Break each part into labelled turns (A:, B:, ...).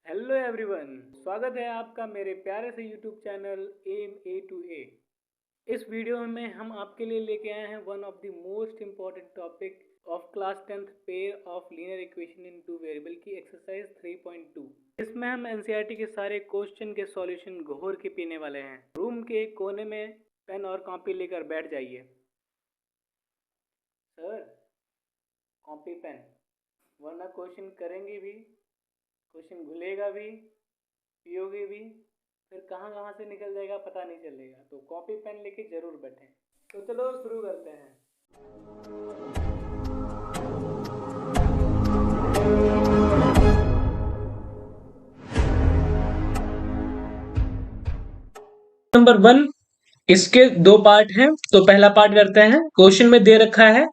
A: Hello everyone, स्वागत है आपका मेरे प्यारे से YouTube channel M A two A. इस वीडियो में हम आपके लिए लेके आए हैं one of the most important topic of class 10th pair of linear equation in two variable की एक्सरसाइज 3.2। इसमें हम एनसीईआरटी के सारे क्वेश्चन के सॉल्यूशन घोर के पीने वाले हैं। रूम के एक कोने में पेन और कॉपी लेकर बैठ जाइए। सर, कॉपी पेन, वरना क्वेश्चन करेंगे भी, क्वेश्चन भूलेगा भी, पियोगे भी, फिर कहाँ कहाँ से निकल जाएगा पता नहीं चलेगा। तो कॉपी पेन लेके जरूर बैठें। तो चलो शुरू करते हैं। नंबर 1, इसके दो पार्ट हैं। तो पहला पार्ट करते हैं। क्वेश्चन में दे रखा है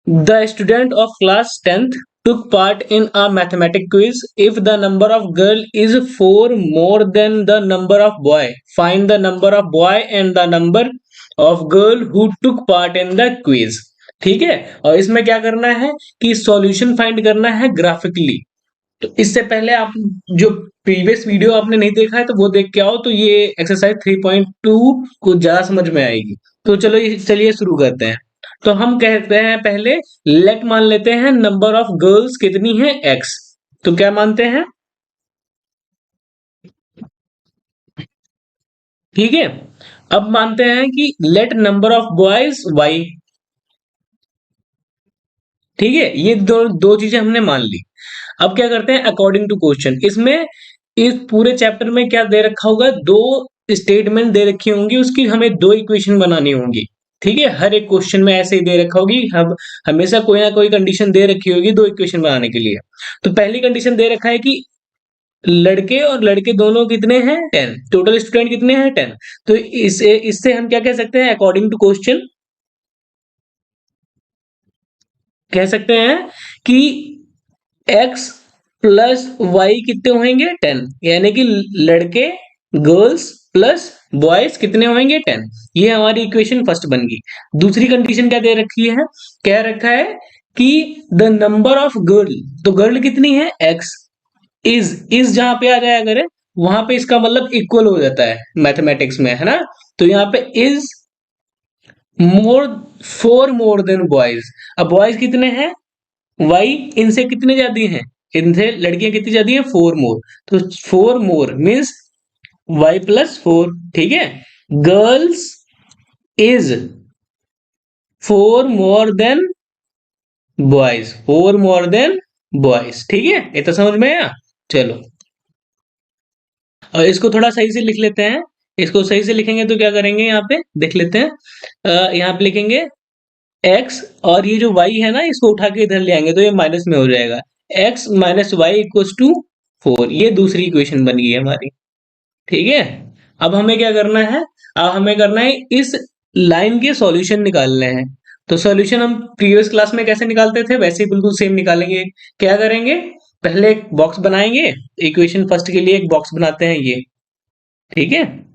A: the student of class 10th took part in a mathematics quiz. If the number of girl is 4 more than the number of boy, find the number of boy and the number of girl who took part in the quiz. ठीक है। और इसमें क्या करना है कि solution find करना है ग्राफिकली। तो इससे पहले आप जो प्रीवियस वीडियो आपने नहीं देखा है तो वो देख के आओ, तो ये एक्सरसाइज 3.2 को ज्यादा समझ में आएगी। तो चलो चलिए शुरू करते हैं। तो हम कहते हैं पहले लेट मान लेते हैं नंबर ऑफ गर्ल्स कितनी है एक्स। तो क्या मानते हैं? ठीक है। अब मानते हैं कि let number of boys Y. ठीक है, ये दो दो चीजें हमने मान ली। अब क्या करते हैं अकॉर्डिंग टू क्वेश्चन। इसमें इस पूरे चैप्टर में क्या दे रखा होगा, दो स्टेटमेंट दे रखी होंगी, उसकी हमें दो इक्वेशन बनानी होंगी। ठीक है, हर एक क्वेश्चन में ऐसे ही दे रखा होगी। हम हमेशा कोई ना कोई कंडीशन दे रखी होगी दो इक्वेशन बनाने के लिए। तो पहली कंडीशन दे रखा है कि लड़के और लड़के दोनों कितने हैं 10, टोटल स्टूडेंट कितने हैं 10। तो इसे इससे हम क्या कह सकते हैं अकॉर्डिंग टू क्वेश्चन, कह सकते हैं कि x प्लस वाई कितने होंगे 10, यानी कि लड़के गर्ल्स प्लस बॉयज कितने होंगे 10। ये हमारी इक्वेशन फर्स्ट बन गई। दूसरी कंडीशन क्या दे रखी है, कह रखा है कि द नंबर ऑफ गर्ल, तो गर्ल कितनी है x, इज जहां पे आ जाए अगर वहां पे इसका मतलब इक्वल हो जाता है मैथमेटिक्स में, है ना। तो यहाँ पे is more four more than boys. अब बॉयज कितने हैं वाई, इनसे कितने ज्यादा हैं, इनसे लड़कियां कितनी ज्यादा हैं 4 मोर। तो 4 मोर मीन्स वाई प्लस 4। ठीक है। Girls is 4 more than boys, 4 more than boys. ठीक है, ये तो समझ में आया। चलो, और इसको थोड़ा सही से लिख लेते हैं। इसको सही से लिखेंगे तो क्या करेंगे, यहाँ पे देख लेते हैं। यहाँ पे लिखेंगे एक्स, और ये जो वाई है ना इसको उठा के इधर ले आएंगे तो ये माइनस में हो जाएगा। X minus Y equals to 4। ये दूसरी इक्वेशन बन गई है हमारी। ठीक है। अब हमें क्या करना है, अब हमें करना है इस लाइन के सॉल्यूशन निकालने हैं। तो सॉल्यूशन हम प्रीवियस क्लास में कैसे निकालते थे वैसे ही बिल्कुल सेम निकालेंगे। क्या करेंगे, पहले एक बॉक्स बनाएंगे। इक्वेशन फर्स्ट के लिए एक बॉक्स बनाते हैं ये। ठीक है।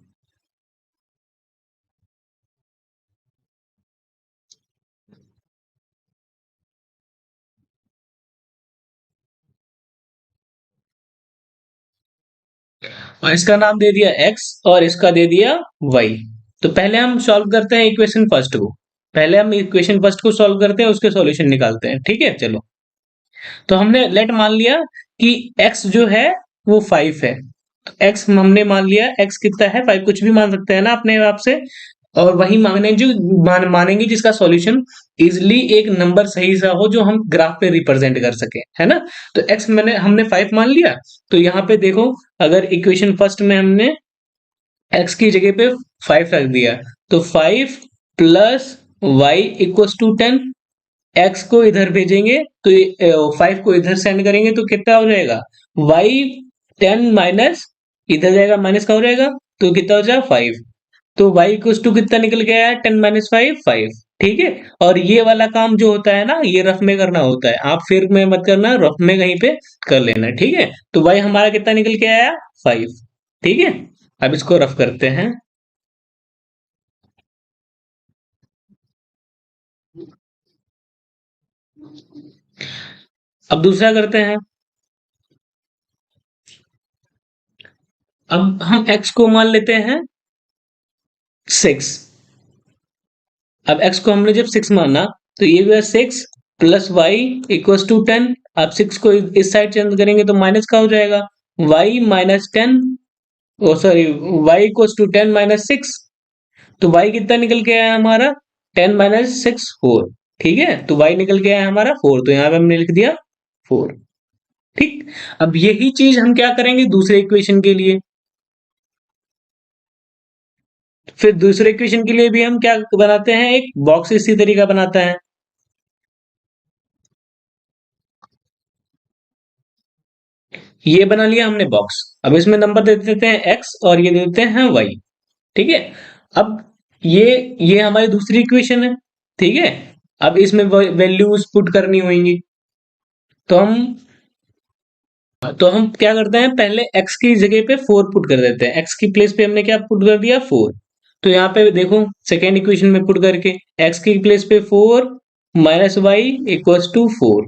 A: और इसका नाम दे दिया x और इसका दे दिया y। तो पहले हम सॉल्व करते हैं इक्वेशन फर्स्ट को। पहले हम इक्वेशन फर्स्ट को सॉल्व करते हैं, उसके सॉल्यूशन निकालते हैं। ठीक है, चलो। तो हमने लेट मान लिया कि x जो है वो 5 है। तो x हमने मान लिया, x कितना है 5, कुछ भी मान सकते हैं ना अपने आप से। और वही मांगने जो मानेंगे जिसका सॉल्यूशन इजिली एक नंबर सही सा हो जो हम ग्राफ पे रिप्रेजेंट कर सके, है ना। तो x हमने 5 मान लिया। तो यहाँ पे देखो, अगर इक्वेशन फर्स्ट में हमने x की जगह पे 5 रख दिया, तो 5 plus Y equals to 10। x को इधर भेजेंगे तो 5 को इधर सेंड करेंगे तो कितना हो जाएगा, y 10 माइनस, इधर जाएगा माइनस का हो जाएगा, तो कितना हो जाएगा 5। तो y इक्वल्स टू कितना निकल के आया 10 माइनस 5 5। ठीक है। और ये वाला काम जो होता है ना ये रफ में करना होता है, आप फिर में मत करना, रफ में कहीं पे कर लेना। ठीक है। तो y हमारा कितना निकल के आया 5। ठीक है। अब इसको रफ करते हैं। अब दूसरा करते हैं। अब हम x को मान लेते हैं 6। अब x को हमने जब 6 माना तो ये भी 6 प्लस वाई इक्वल्स टू 10। अब 6 को इस साइड चेंज करेंगे तो माइनस का हो जाएगा, y minus 10, oh sorry, y equals to 10 minus 6। तो y कितना निकल के आया हमारा, 10 माइनस 6 4। ठीक है, तो y निकल के आया हमारा 4, तो यहाँ पे हमने लिख दिया 4। ठीक। अब यही चीज हम क्या करेंगे दूसरे इक्वेशन के लिए। फिर दूसरे इक्वेशन के लिए भी हम क्या बनाते हैं, एक बॉक्स इसी तरीका बनाता है। ये बना लिया हमने बॉक्स। अब इसमें नंबर दे देते हैं x और ये दे देते हैं y। ठीक है। अब ये हमारी दूसरी इक्वेशन है। ठीक है। अब इसमें वैल्यूज पुट करनी होंगी, तो हम क्या करते हैं, पहले x की जगह पे 4 पुट कर देते हैं। x की प्लेस पे हमने क्या पुट कर दिया, 4। तो यहाँ पे देखो सेकेंड इक्वेशन में पुट करके x की प्लेस पे 4 minus Y equals to 4,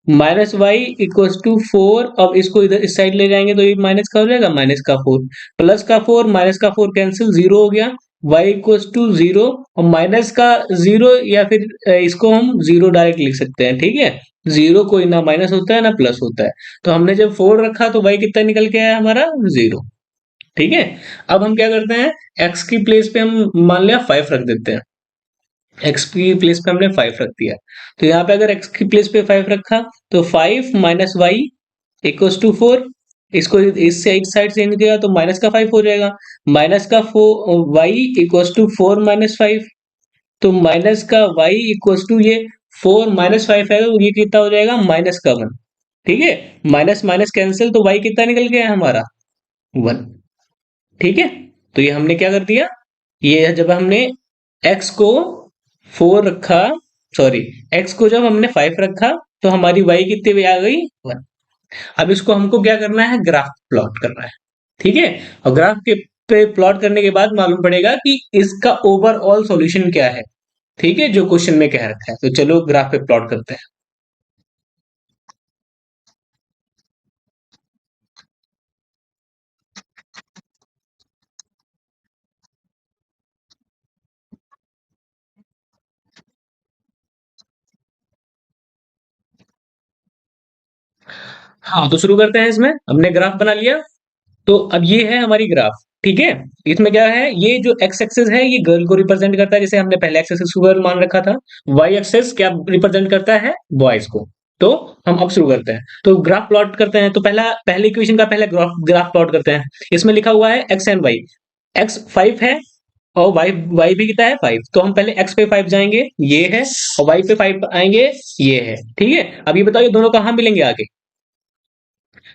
A: minus Y equals to 4। अब इसको इधर इस साइड ले जाएंगे तो ये माइनस का हो जाएगा, माइनस का 4 प्लस का 4 माइनस का 4 कैंसिल, 0 हो गया। y इक्वल्स टू 0 और माइनस का 0, या फिर इसको हम 0 डायरेक्ट लिख सकते हैं। ठीक है, 0 कोई ना माइनस होता है ना प्लस होता है। तो हमने जब 4 रखा तो y कितना निकल के आया हमारा, 0। ठीक है। अब हम क्या करते हैं, x की प्लेस पे हम मान लिया 5 रख देते हैं। x की प्लेस पे हमने 5 रख दिया, तो यहाँ पे अगर x की प्लेस पे 5 रखा तो 5 माइनस वाई इक्वल्स टू 4। इसको इससे एक साइड से किया तो माइनस का 5 हो जाएगा, माइनस का 4 वाई इक्वल्स टू 4 माइनस 5। तो माइनस का y इक्वल्स टू ये 4 माइनस 5 है, तो ये कितना हो जाएगा, माइनस का 1। ठीक है, माइनस माइनस कैंसिल, तो y कितना निकल गया हमारा, 1। ठीक है, तो ये हमने क्या कर दिया, ये जब हमने x को 4 रखा, सॉरी, x को जब हमने 5 रखा तो हमारी y कितनी भी आ गई, 1। अब इसको हमको क्या करना है, ग्राफ प्लॉट करना है। ठीक है, और ग्राफ के पे प्लॉट करने के बाद मालूम पड़ेगा कि इसका ओवरऑल सॉल्यूशन क्या है। ठीक है, जो क्वेश्चन में कह रखा है। तो चलो ग्राफ पे प्लॉट करते हैं। हाँ, तो शुरू करते हैं। इसमें हमने ग्राफ बना लिया, तो अब ये है हमारी ग्राफ। ठीक है, इसमें क्या है, ये जो एक्स एक्सेस है ये गर्ल को रिप्रेजेंट करता है, जैसे हमने पहले एक्स एक्सेस को गर्ल मान रखा था। वाई एक्सेस क्या रिप्रेजेंट करता है, बॉयज को। तो हम अब शुरू करते हैं, तो ग्राफ प्लॉट करते हैं। तो पहले इक्वेशन का पहले ग्राफ ग्राफ प्लॉट करते हैं। इसमें लिखा हुआ है एक्स एंड वाई, एक्स 5 है और वाई वाई भी कितना है, 5। तो हम पहले एक्स पे 5 जाएंगे, ये है, और वाई पे 5 आएंगे, ये है। ठीक है, अब ये बताओ ये दोनों कहाँ मिलेंगे आगे,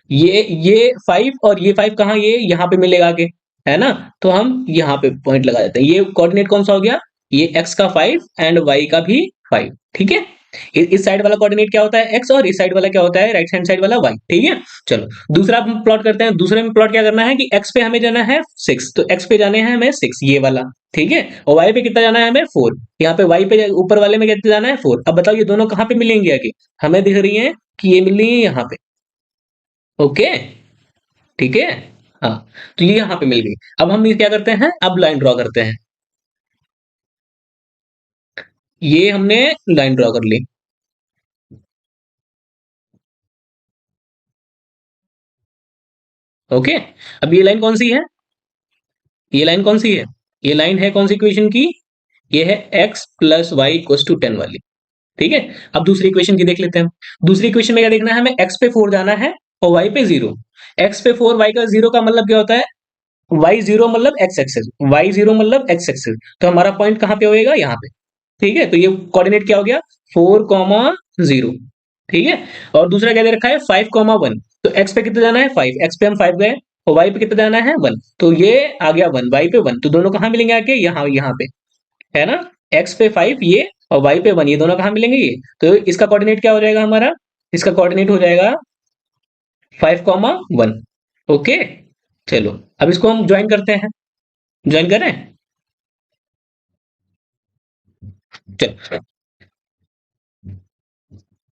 A: ये 5 और ये 5 कहाँ, ये यहाँ पे मिलेगा आगे, है ना। तो हम यहाँ पे पॉइंट लगा देते हैं। ये कोऑर्डिनेट कौन सा हो गया, ये x का 5 एंड y का भी 5। ठीक है, इस साइड वाला कोऑर्डिनेट क्या होता है, x, और इस साइड वाला क्या होता है, राइट हैंड साइड वाला y। ठीक है, चलो दूसरा हम प्लॉट करते हैं। दूसरे में प्लॉट क्या करना है कि x पे हमें जाना है 6, तो x पे जाने हैं हमें 6, ये वाला। ठीक है, और y पे कितना जाना है हमें 4। यहाँ पे y पे ऊपर वाले में कितना जाना है 4। अब बताओ ये दोनों कहाँ पे मिलेंगे आगे, हमें दिख रही है कि ये मिल रही है यहाँ पे। ओके, ठीक है। हाँ, तो ये यहाँ पे मिल गई। अब हम ये क्या करते हैं, अब लाइन ड्रॉ करते हैं। ये हमने लाइन ड्रॉ कर ली। ओके, अब ये लाइन कौन सी है, ये लाइन कौन सी है, ये लाइन है कौन सी इक्वेशन की, ये है x plus Y equal to 10 वाली। ठीक है, अब दूसरी इक्वेशन की देख लेते हैं। दूसरी इक्वेशन में क्या देखना है, हमें x पे 4 जाना है और y पे 0। x पे 4, y का 0 का मतलब क्या होता है, y0 मतलब x एक्सेस, y0 मतलब x एक्सेस। तो हमारा पॉइंट कहाँ पे होएगा, यहाँ पे। ठीक है, तो ये कोऑर्डिनेट क्या हो गया, 4,0। ठीक है, और दूसरा क्या दे रखा है, 5,1। तो x पे कितना जाना है, 5, x पे हम 5 गए, और y पे कितना जाना है, 1। तो ये आ गया 1, y पे 1। तो दोनों कहाँ मिलेंगे आके, यहाँ यहाँ पे, है ना। x पे 5 ये, और y पे 1, ये दोनों कहाँ मिलेंगे, ये। तो इसका कोऑर्डिनेट क्या हो जाएगा हमारा, इसका कोऑर्डिनेट हो जाएगा 5,1। ओके, चलो अब इसको हम ज्वाइन करते हैं। ज्वाइन करें, चलो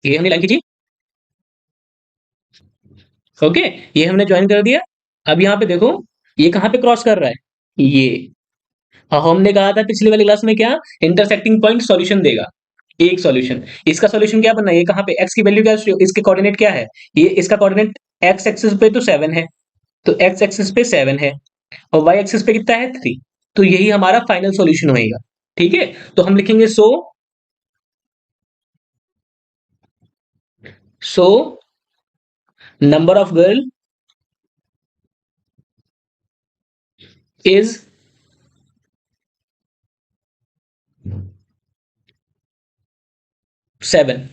A: ये हमने लाइन खींची। ओके, ये हमने ज्वाइन कर दिया। अब यहाँ पे देखो, ये कहाँ पे क्रॉस कर रहा है, ये। और हमने कहा था पिछली वाली क्लास में क्या, इंटरसेक्टिंग पॉइंट सॉल्यूशन देगा, एक सॉल्यूशन। इसका सॉल्यूशन क्या बनना है, ये कहाँ पे एक्स की वैल्यू क्या, इसके कोऑर्डिनेट क्या है, ये इसका कोऑर्डिनेट एक्स एक्सिस पे तो 7 है, तो एक्स एक्सिस पे 7 है, और वाई एक्सिस पे कितना है 3। तो यही हमारा फाइनल सॉल्यूशन होएगा। ठीक है, तो हम लिखेंगे so number of girl is 7।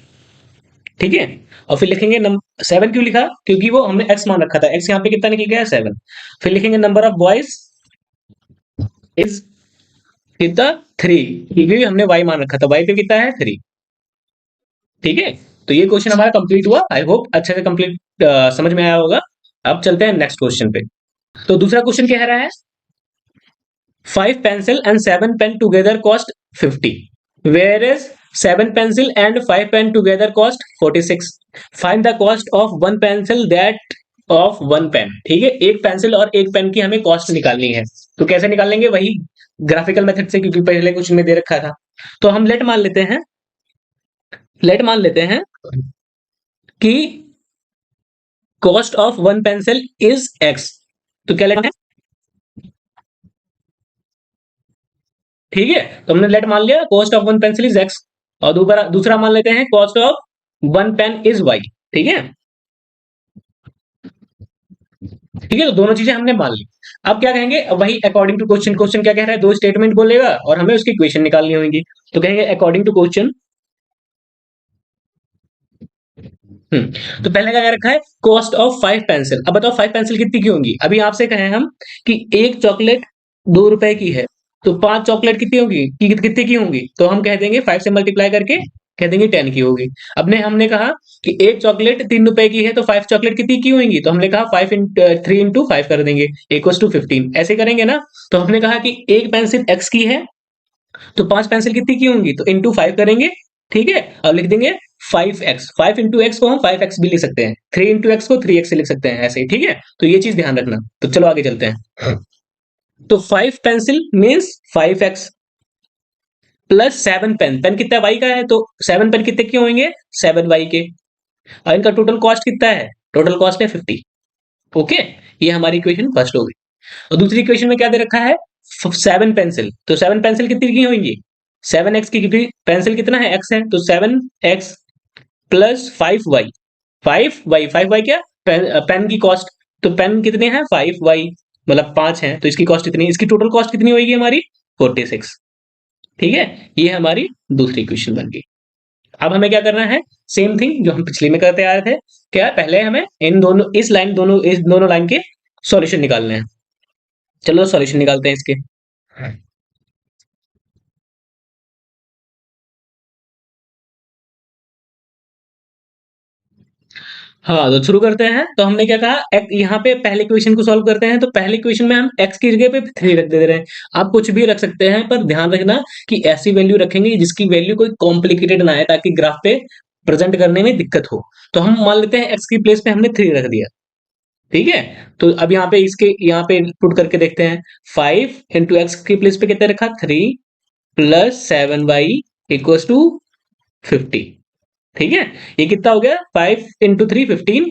A: ठीक है, और फिर लिखेंगे 7 क्यों लिखा, क्योंकि वो हमने एक्स मान रखा था, एक्स यहाँ पे कितना निकल गया है 7। फिर लिखेंगे नंबर ऑफ बॉयज इज कितना 3, क्योंकि हमने वाई मान रखा था, वाई पे कितना है 3। ठीक है, तो ये क्वेश्चन हमारा कंप्लीट हुआ, आई होप अच्छे से कंप्लीट समझ में आया होगा। अब चलते हैं नेक्स्ट क्वेश्चन पे। तो दूसरा क्वेश्चन क्या रहा है, 5 pencil and 7 pen together cost 50, whereas 7 pencil and 5 pen together cost 46. Find the cost of one pencil that of one pen. ठीक है, एक पेंसिल और एक पेन की हमें कॉस्ट निकालनी है। तो कैसे निकालेंगे, वही ग्राफिकल मेथड से, क्योंकि पहले कुछ में दे रखा था। तो हम लेट मान लेते हैं कि cost of one pencil is x. तो क्या लेना है, ठीक है, तो हमने लेट मान लिया cost of one pencil is X, और दूसरा मान लेते हैं cost of one pen is Y. ठीक है, ठीक है, तो दोनों चीजें हमने मान ली। अब क्या कहेंगे, अब वही अकॉर्डिंग टू क्वेश्चन, क्वेश्चन क्या कह रहा है, दो स्टेटमेंट बोलेगा और हमें उसकी इक्वेशन निकालनी होगी। तो कहेंगे अकॉर्डिंग टू क्वेश्चन। तो पहले क्या कह रखा है, कॉस्ट ऑफ 5 पेंसिल। अब बताओ 5 पेंसिल कितनी की होंगी, अभी आपसे कहें हम कि एक चॉकलेट 2 रुपए की है, तो 5 चॉकलेट कितनी होगी, कितने की होंगी, तो हम कह देंगे 5 से मल्टीप्लाई करके कह देंगे 10 की होगी। अब ने हमने कहा कि एक चॉकलेट 3 रुपए की है, तो 5 चॉकलेट कितनी की होंगी, तो हमने कहा 3 इंटू 5 कर देंगे इक्वल टू 15, ऐसे करेंगे ना। तो हमने कहा कि एक पेंसिल एक्स की है, तो 5 पेंसिल कितनी की होंगी, तो इंटू 5 करेंगे। ठीक है, अब लिख देंगे 5x, 5 इंटू एक्स को हम 5x भी लिख सकते हैं, 3 इंटू एक्स को 3x से लिख सकते हैं, ऐसे ही। ठीक है, तो ये चीज ध्यान रखना। तो चलो आगे चलते हैं। तो 5 pencil means 5x plus 7 pen, pen कितना वाई का है, तो 7 पेन कितने के होंगे 7 वाई के, और इनका टोटल कॉस्ट कितना है, टोटल कॉस्ट है 50। ओके, ये हमारी इक्वेशन फर्स्ट हो गई। और दूसरी इक्वेशन में क्या दे रखा है, 7 पेंसिल, तो 7 पेंसिल कितनी की होंगी 7x की, क्योंकि पेंसिल कितना है x है, तो 7x प्लस 5y, 5y क्या, पेन की कॉस्ट, तो पेन कितने हैं 5y, मतलब 5 है, तो इसकी कॉस्ट कितनी, इसकी टोटल कॉस्ट कितनी होगी हमारी 46। ठीक है, ये हमारी दूसरी इक्वेशन बन गई। अब हमें क्या करना है, सेम थिंग जो हम पिछले में करते आ रहे थे, क्या पहले हमें इन दोनों इस दोनों लाइन के सॉल्यूशन निकालने हैं। चलो सॉल्यूशन निकालते हैं इसके। हाँ, तो शुरू करते हैं। तो हमने क्या कहा, यहाँ पे पहले क्वेश्चन को सॉल्व करते हैं, तो पहले क्वेश्चन में हम x की जगह पे 3 रख दे रहे हैं। आप कुछ भी रख सकते हैं, पर ध्यान रखना कि ऐसी वैल्यू रखेंगे जिसकी वैल्यू कोई कॉम्प्लिकेटेड ना है, ताकि ग्राफ पे प्रेजेंट करने में दिक्कत हो। तो हम मान लेते हैं x की प्लेस पे हमने 3 रख दिया। ठीक है, तो अब यहाँ पे पुट करके देखते हैं, 5 इंटू एक्स की प्लेस पे कितना रखा 3 प्लस 7y इक्वल टू 50। ठीक है, ये कितना हो गया 5 into 3 15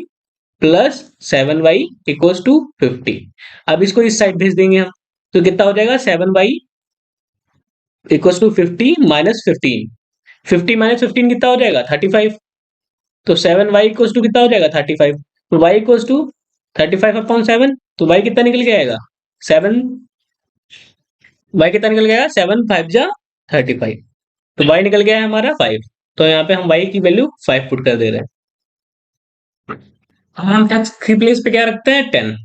A: plus 7y equal to 50। अब इसको इस साइड भेज देंगे हम, तो कितना हो जाएगा 7y equal to 50 minus 15, 50 minus 15 कितना हो जाएगा 35। तो 7y इक्वल टू कितना हो जाएगा 35, तो y इक्वल टू 35/7, तो y कितना निकल के आएगा 7, y कितना निकल गया 7 5 जा 35, तो y निकल गया है हमारा 5। तो यहाँ पे हम y की वैल्यू 5 पुट कर दे रहे हैं। अब हम x की प्लेस पे क्या रखते हैं 10,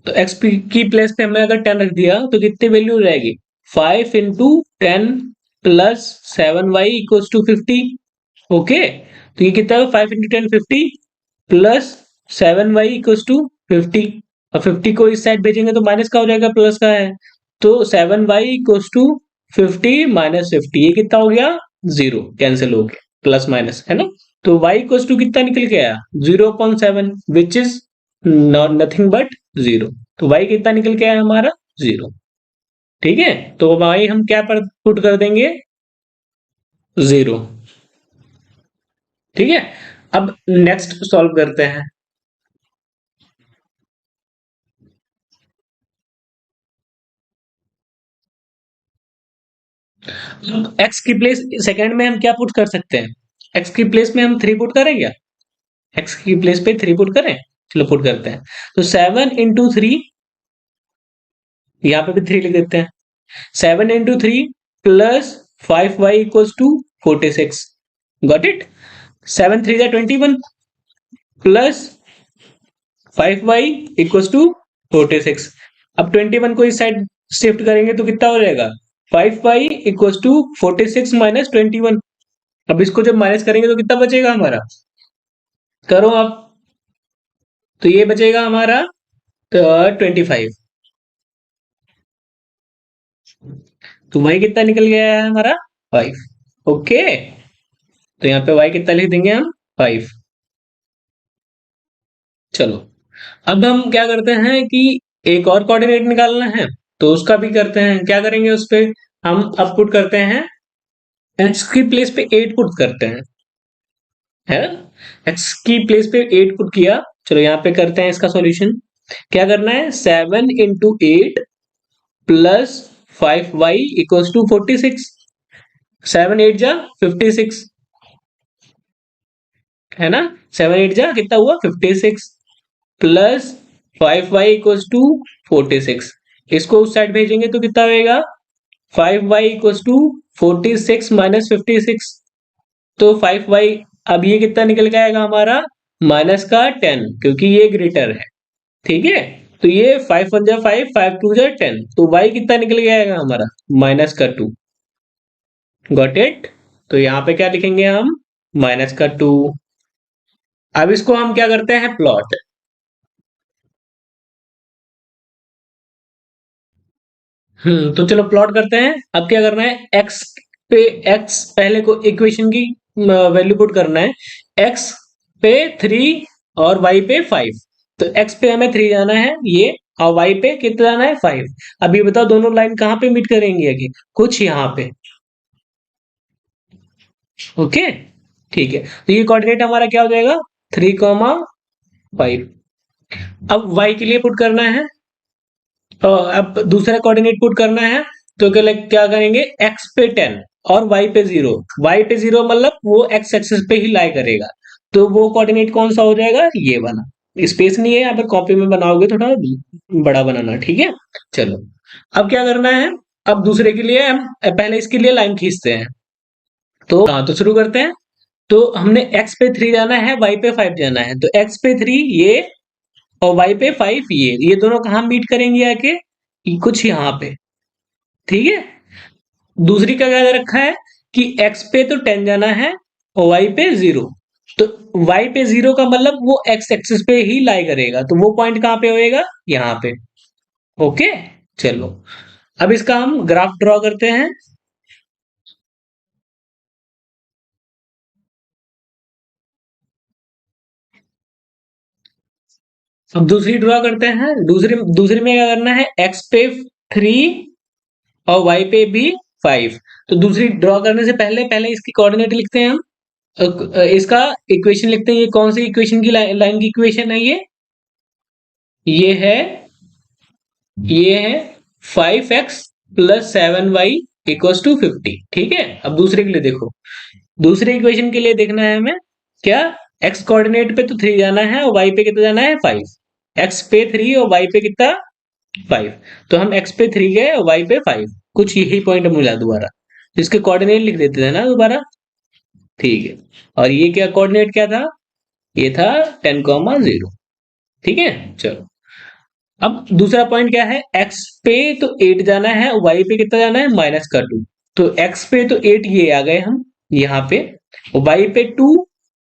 A: तो x की प्लेस पे हमने अगर 10 रख दिया तो कितनी वैल्यू हो जाएगी 5 into 10 plus 7y equal to 50। Okay, तो ये कितना है 5 into 10 50 plus 7y equal to 50, और 50 को इस साइड भेजेंगे तो माइनस का हो जाएगा, प्लस का है, तो 7y इक्वल टू 50 माइनस 50, ये कितना हो गया 0, कैंसिल हो गया, प्लस माइनस है ना। तो y इक्वल टू कितना निकल के आया 0.7, which is not nothing but 0। तो y कितना निकल के आया हमारा 0। ठीक है, तो y हम क्या पर पुट कर देंगे 0। ठीक है, अब नेक्स्ट सॉल्व करते हैं। x की प्लेस सेकंड में हम क्या पुट कर सकते हैं, x की प्लेस में हम 3 पुट करें क्या, x की प्लेस पे 3 पुट करें। चलो पुट करते हैं। तो 7 × 3, यहाँ पे भी 3 लिख देते हैं। 7 × 3 plus 5y equals to 46। Got it. 7 3 21 plus 5y equals to 46। अब 21 को इस साइड शिफ्ट करेंगे तो कितना हो जाएगा, 5y इक्वल्स टू 46 माइनस 21। अब इसको जब माइनस करेंगे तो कितना बचेगा हमारा, करो आप। तो ये बचेगा हमारा 25। तो y कितना निकल गया है हमारा 5। ओके, तो यहाँ पे y कितना लिख देंगे हम 5। चलो, अब हम क्या करते हैं कि एक और कोऑर्डिनेट निकालना है, तो उसका भी करते हैं। क्या करेंगे उस पे, हम अब पुट करते हैं x की प्लेस पे 8 पुट करते हैं, है ना। x की प्लेस पे 8 पुट किया। चलो यहाँ पे करते हैं इसका सॉल्यूशन। क्या करना है, 7 × 8 प्लस 5y इक्वल्स टू 46। 7 8 जा 56, है ना। 7 8 जा कितना हुआ 56 प्लस 5y इक्वल्स टू 46। इसको उस साइड भेजेंगे तो कितना होएगा, 5y इक्वल्स टू 46 माइनस 56। तो 5y, अब ये कितना निकल के आएगा हमारा माइनस का 10, क्योंकि ये ग्रेटर है। ठीक है, तो ये 5 1 जा 5, 5 2 जा 10, तो y कितना निकल के आएगा हमारा माइनस का 2। Got it. तो यहाँ पे क्या लिखेंगे हम, माइनस का 2। अब इसको हम क्या करते हैं, प्लॉट। तो चलो प्लॉट करते हैं। अब क्या करना है, x पे x पहले को इक्वेशन की वैल्यू पुट करना है। x पे 3 और y पे 5। तो x पे हमें 3 जाना है ये, और y पे कितना जाना है 5। अब ये बताओ दोनों लाइन कहाँ पे मीट करेंगे आगे, कुछ यहाँ पे। ओके, ठीक है, तो ये कोऑर्डिनेट हमारा क्या हो जाएगा 3, 5। अब y के लिए पुट करना है, अब दूसरा कोऑर्डिनेट पुट करना है। तो क्या करेंगे, x पे 10 और y पे 0। y पे 0 मतलब वो x एक्सिस पे ही लाई करेगा। तो वो कोऑर्डिनेट कौन सा हो जाएगा, ये वाला। स्पेस नहीं है यहाँ पर, कॉपी में बनाओगे थोड़ा बड़ा बनाना। ठीक है, चलो अब क्या करना है, अब दूसरे के लिए हम पहले इसके लिए लाइन खींचते हैं। तो हाँ, तो शुरू करते हैं। तो हमने x पे 3 जाना है, y पे 5 जाना है। तो x पे 3 ये और y पे 5 ये दोनों कहाँ मीट करेंगे आके, कुछ यहाँ पे। ठीक है, दूसरी का क्या रखा है कि x पे तो 10 जाना है और y पे 0। तो y पे 0 का मतलब वो x एक्सिस पे ही लाई करेगा, तो वो पॉइंट कहाँ पे होएगा, यहाँ पे। ओके, चलो अब इसका हम ग्राफ ड्रॉ करते हैं। अब दूसरी ड्रॉ करते हैं। दूसरी दूसरी में क्या करना है, x पे 3 और y पे भी 5। तो दूसरी ड्रॉ करने से पहले पहले इसकी कोऑर्डिनेट लिखते हैं हम। इसका इक्वेशन लिखते हैं। ये कौन सी इक्वेशन की लाइन की इक्वेशन है, ये है, ये है 5x plus 7y equals to 50। ठीक है, अब दूसरे के लिए देखो। दूसरे इक्वेशन के लिए देखना है हमें क्या, x कोऑर्डिनेट पे तो 3 जाना है और y पे कितना जाना है 5। x पे 3 और y पे कितना 5। तो हम x पे 3 गए और y पे 5, कुछ यही पॉइंट मिला दोबारा। तो इसके कोऑर्डिनेट लिख देते हैं ना दोबारा। ठीक है, और ये क्या कोऑर्डिनेट क्या था, ये था 10, 0। ठीक है, चलो अब दूसरा पॉइंट क्या है, x पे तो 8 जाना है, y पे कितना जाना है माइनस का 2। तो x पे तो 8 ये आ गए हम यहाँ पे, और y पे 2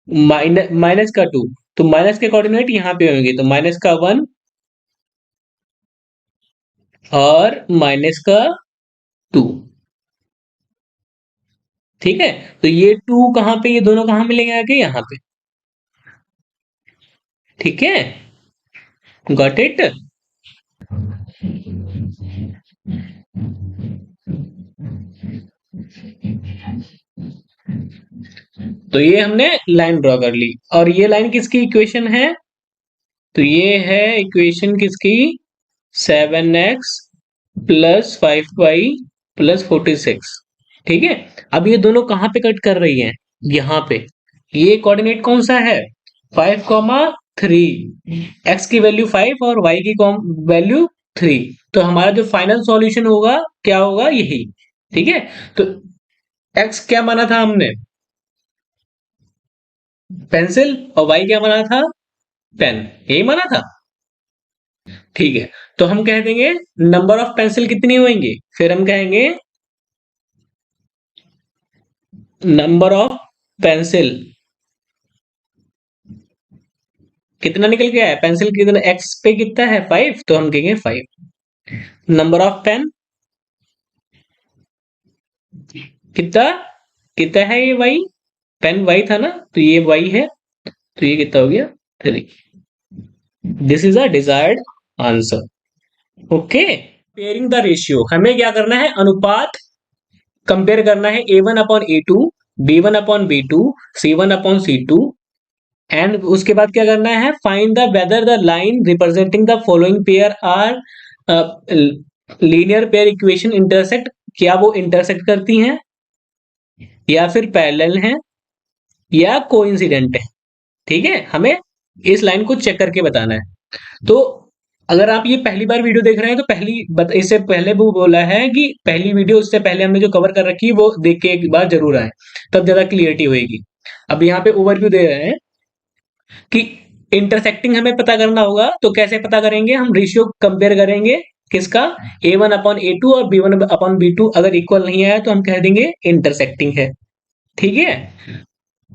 A: माइनस का 2। तो माइनस के कोऑर्डिनेट यहाँ पे होंगे, तो माइनस का 1 और माइनस का 2। ठीक है, तो ये 2 कहाँ पे, ये दोनों कहाँ मिलेंगे आगे, यहाँ पे। ठीक है, गॉट इट। तो ये हमने लाइन ड्रॉ कर ली, और ये लाइन किसकी इक्वेशन है? तो ये है इक्वेशन किसकी? 7x plus 5y plus 46। ठीक है। अब ये दोनों कहाँ पे कट कर रही हैं? यहाँ पे। ये कोऑर्डिनेट कौन सा है? 5,3। x की वैल्यू 5 और y की वैल्यू 3। तो हमारा जो फाइनल सॉल्यूशन होगा क्या होगा? यही। ठीक है। तो x क्या माना था हमने? पेंसिल। और y क्या माना था? पेन। यही माना था। ठीक है। तो हम कह देंगे नंबर ऑफ पेंसिल कितनी होंगी? फिर हम कहेंगे नंबर ऑफ पेंसिल कितना निकल गया है? पेंसिल कितना, एक्स पे कितना है? 5, तो हम कहेंगे 5। नंबर ऑफ पेन कितना, कितना है ये? वाई। पेन वाई था ना, तो ये वाई है, तो ये कितना हो गया? 3। This is a desired answer. Okay. Pairing the ratio, हमें क्या करना है? अनुपात कंपेयर करना है। A1 upon A2, B1 upon B2, C1 upon C2। And उसके बाद क्या करना है? Find the whether the line representing the following pair are linear pair equation intersect. क्या वो इंटरसेक्ट करती हैं, या फिर पैरेलल हैं, या कोइंसिडेंट है? ठीक है। हमें इस लाइन को चेक करके बताना है। तो अगर आप ये पहली बार वीडियो देख रहे हैं तो इससे पहले वो बोला है कि पहली वीडियो, उससे पहले हमने जो कवर कर रखी है वो देख के एक बार जरूर आए, तब ज्यादा क्लियरिटी होगी। अब यहाँ पे ओवरव्यू दे रहे हैं कि इंटरसेक्टिंग हमें पता करना होगा, तो कैसे पता करेंगे? हम रेशियो कंपेयर करेंगे। किसका? A1 अपॉन A2 और B1 अपॉन B2 अगर इक्वल नहीं आया तो हम कह देंगे इंटरसेक्टिंग है। ठीक है।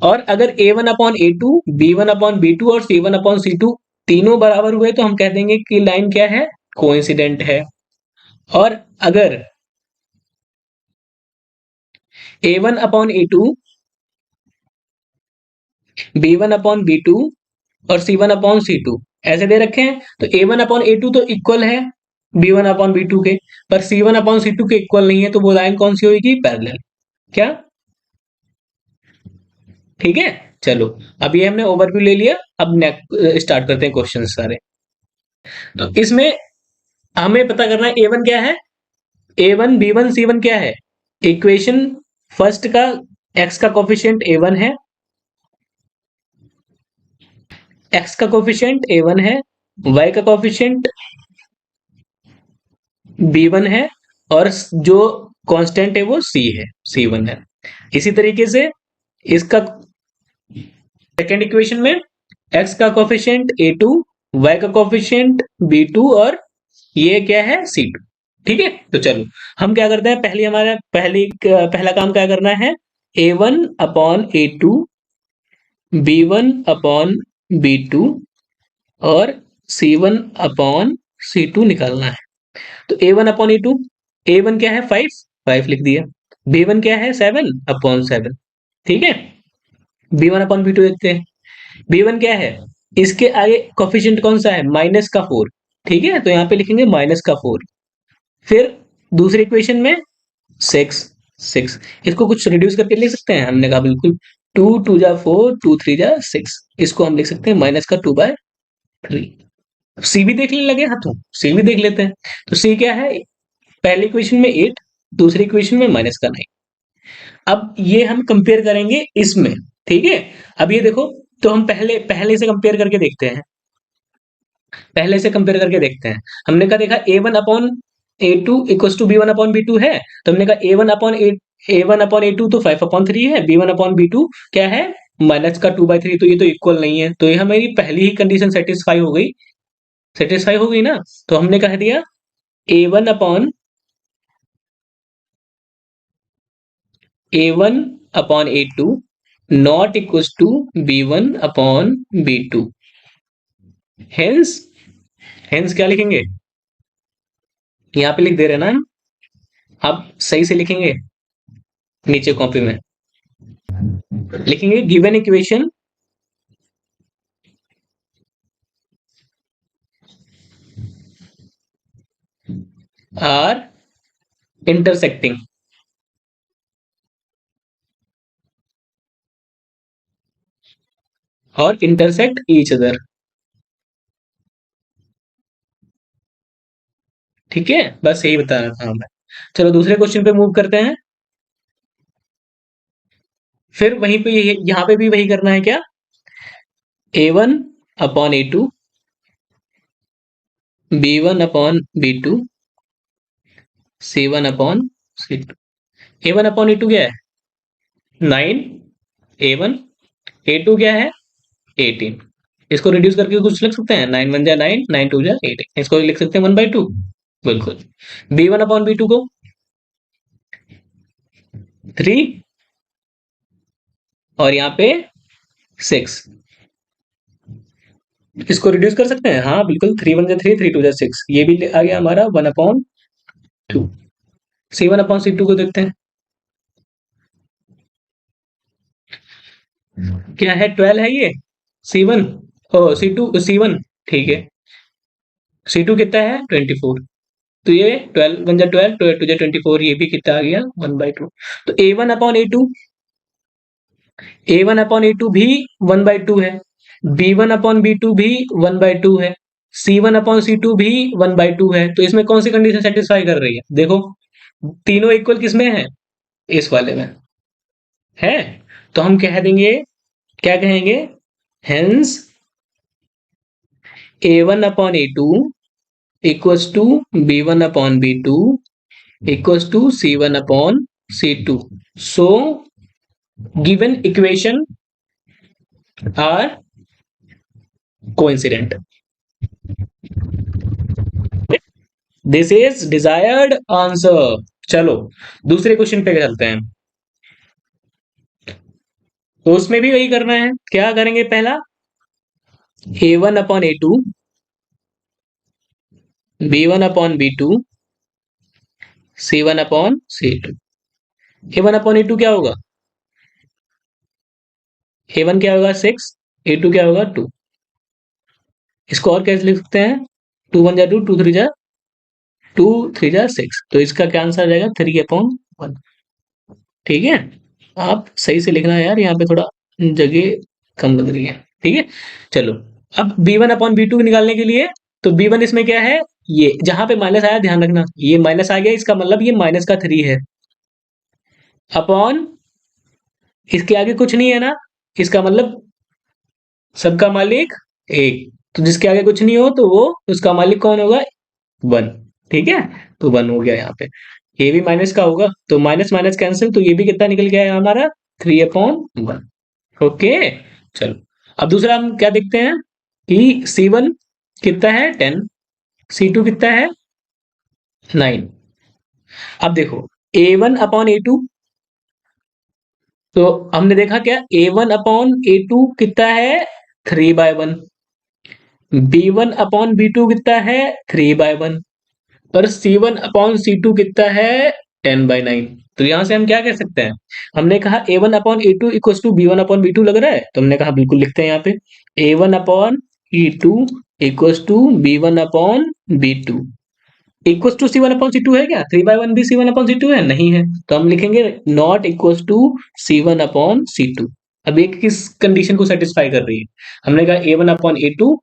A: और अगर A1 upon A2, B1 upon B2 और C1 अपॉन C2 तीनों बराबर हुए तो हम कह देंगे कि लाइन क्या है? कोइंसिडेंट है। और अगर A1 upon A2, B1 upon B2 और C1 अपॉन C2 ऐसे दे रखे हैं, तो A1 अपॉन A2 तो इक्वल है B1 अपॉन B2 के, पर C1 अपॉन C2 के इक्वल नहीं है, तो वो लाइन कौन सी होगी? पैरेलल। क्या? ठीक है। चलो, अब ये हमने ओवरव्यू ले लिया। अब नेक्स्ट स्टार्ट करते हैं क्वेश्चन सारे। तो इसमें हमें पता करना है A1 क्या है? A1 B1 C1 क्या है? इक्वेशन फर्स्ट का x का कोफिशिएंट A1 है, x का कोफिशिएंट A1 है, y का कोफिशिएंट B1 है, और जो कांस्टेंट है वो C है, C1 है। इसी तरीके से इसका सेकेंड इक्वेशन में x का कोफिशिएंट A2, y का कोफिशिएंट B2 और ये क्या है? C2। ठीक है। तो चलो हम क्या करते हैं, पहला काम क्या करना है? A1 upon A2, B1 upon B2 और C1 अपॉन C2 निकालना है। तो A1 अपॉन A2, A1 क्या है? 5, 5 लिख दिया। B1 क्या है? 7 अपॉन 7। ठीक है। B1 अपॉन B2 देखते हैं। B1 क्या है? इसके आगे कोफिशिएंट कौन सा है? माइनस का 4। ठीक है, तो यहाँ पे लिखेंगे माइनस का 4। फिर दूसरी इक्वेशन में 6, 6। इसको कुछ रिड्यूस करके लिख सकते हैं? हमने कहा बिल्कुल। 2 2 जा 4, 2 3 जा 6। इसको हम लिख सकते हैं माइनस का 2/3। सी भी देखने लगे हाथों, सी भी देख लेते हैं। तो सी क्या है? पहली इक्वेशन में 8, दूसरी इक्वेशन में माइनस का 9। अब ये हम कंपेयर करेंगे इसमें। ठीक है। अब ये देखो, तो हम पहले पहले से कंपेयर करके देखते हैं। पहले से कंपेयर करके देखते हैं। हमने कहा देखा A1 upon A2 equals to B1 upon B2 है, तो हमने कहा A1 अपॉन A2 तो 5/3 है, B1 अपॉन B2 क्या है? माइनस का 2/3। तो ये तो इक्वल नहीं है, तो ये हमारी पहली ही कंडीशन सेटिस्फाई हो गई। सेटिस्फाई हो गई ना, तो हमने कह दिया A1 upon A1 upon A2 not equals to B1 upon B2। Hence, hence क्या लिखेंगे? यहाँ पे लिख दे रहे ना हम। आप सही से लिखेंगे, नीचे कॉपी में लिखेंगे गिवन इक्वेशन आर इंटरसेक्टिंग। और इंटरसेक्ट ईच अदर। ठीक है, बस यही बता रहा था मैं। चलो दूसरे क्वेश्चन पे मूव करते हैं। फिर वहीं पे यहाँ पे भी वही करना है क्या? A1 upon A2, B1 upon B2, C1 upon C2। A1 upon A2 क्या है? 9 A1, A2 क्या है? 18। इसको रिड्यूस करके कुछ लिख सकते हैं, 9 1 जा 9, 9 2 जा 18। इसको लिख सकते हैं 1/2। बिल्कुल। B1 अपॉन B2 को 3, और यहाँ पे 6। इसको रिड्यूस कर सकते हैं, हाँ बिल्कुल। 3 1 जा 3, 3 2 जा 6, ये भी आ गया हमारा 1/2। C1 अपॉन C2 को देखते हैं, क्या है? 12 है ये C1, ओ C2, C1। ठीक है, C2 कितना है? 24। तो ये 12 1 जा 12, 12 2 जा 24, ये भी कितना आ गया? 1/2। तो A1 अपॉन A2 भी 1/2 है, B1 अपॉन B2 भी 1/2 है, C1 अपॉन C2 भी 1/2 है। तो इसमें कौन सी कंडीशन सेटिस्फाई कर रही है? देखो, तीनों इक्वल किसमें है? इस वाले में है। तो हम कह देंगे, क्या कहेंगे? Hence A1 upon A2 equals to B1 upon B2 equals to C1 upon C2। So given equation are coincident. This is desired answer. चलो दूसरे क्वेश्चन पे चलते हैं। तो उसमें भी वही करना है। क्या करेंगे? पहला A1 upon A2, B1 upon B2, C1 upon C2। A1 upon A2 क्या होगा? A1 क्या होगा? 6, A2 क्या होगा? 2। इसको और कैसे लिख सकते हैं? 2 1 जा 2, 2 3 जा 2 3 जा 6। तो इसका क्या आंसर आ जाएगा? 3/1। ठीक है, आप सही से लिखना है यार, यहाँ पे थोड़ा जगह कम लग रही है। ठीक है, चलो अब B1 अपॉन B2 निकालने के लिए, तो B1 इसमें क्या है? ये जहां पे माइनस आया ध्यान रखना, ये माइनस आ गया, इसका मतलब ये माइनस का 3 है। अपॉन इसके आगे कुछ नहीं है ना, इसका मतलब सबका मालिक एक। तो जिसके आगे कुछ नहीं हो तो वो उसका मालिक कौन होगा? 1। ठीक है, तो 1 हो गया यहाँ पे। ये भी माइनस का होगा, तो माइनस माइनस कैंसिल, तो ये भी कितना निकल गया है हमारा? 3/1। ओके, चलो अब दूसरा हम क्या देखते हैं कि C1 कितना है? 10, C2 कितना है? 9। अब देखो A1 अपॉन A2, तो हमने देखा क्या? A1 अपॉन A2 कितना है? 3/1। B1 अपॉन B2 कितना है? 3/1। और C1 अपॉन C2 कितना है? 10/9। तो यहां से हम क्या कह सकते हैं? हमने कहा A1 upon A2 equal to B1 upon B2 लग रहा है, तो हमने कहा बिल्कुल लिखते हैं यहाँ पे A1 upon E2 equal to B1 upon B2 equal to C1 upon C2 है क्या? 3/1 भी C1 अपॉन C2 है? नहीं है, तो हम लिखेंगे not equal to C1 upon C2। अब ये किस कंडीशन को सेटिस्फाई कर रही है? हमने कहा A1 upon A2,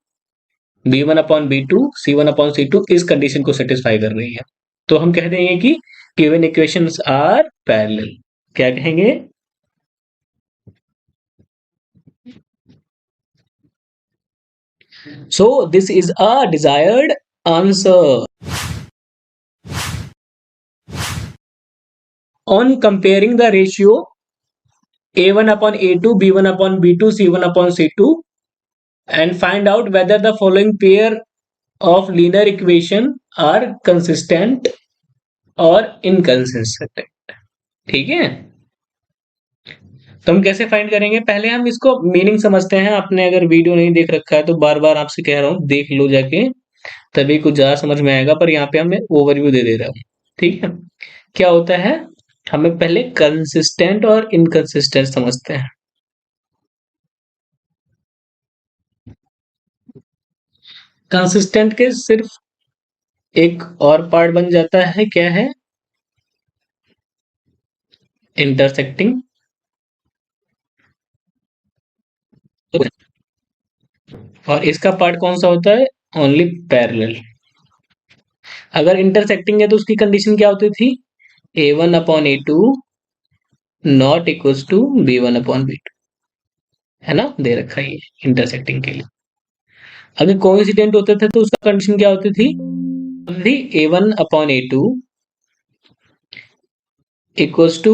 A: B1 upon B2, C1 upon C2 इस कंडीशन को सेटिस्फाई कर रही है। तो हम कह देंगे कि गिवन इक्वेशंस आर पैरेलल। क्या कहेंगे? So this is a desired answer. On comparing the ratio A1 upon A2, B1 upon B2, C1 upon C2, and find out whether the following pair of linear equation are consistent or inconsistent। ठीक है, तो हम कैसे find करेंगे? पहले हम इसको meaning समझते हैं। आपने अगर वीडियो नहीं देख रखा है तो बार बार आपसे कह रहा हूँ देख लो जाके, तभी कुछ ज्यादा समझ में आएगा। पर यहाँ पे हमें ओवरव्यू दे दे रहा हूँ। ठीक है, क्या होता है? हमें पहले कंसिस्टेंट और इनकंसिस्टेंट समझते हैं। कंसिस्टेंट के सिर्फ एक और पार्ट बन जाता है, क्या है? इंटरसेक्टिंग। और इसका पार्ट कौन सा होता है? Only parallel. अगर इंटरसेक्टिंग है तो उसकी कंडीशन क्या होती थी? A1/A2 not equals to B1/B2, है ना, दे रखा है ये इंटरसेक्टिंग के लिए। अगर कोइंसिडेंट होते थे तो उसका कंडीशन क्या होती थी? A1/A2 equals to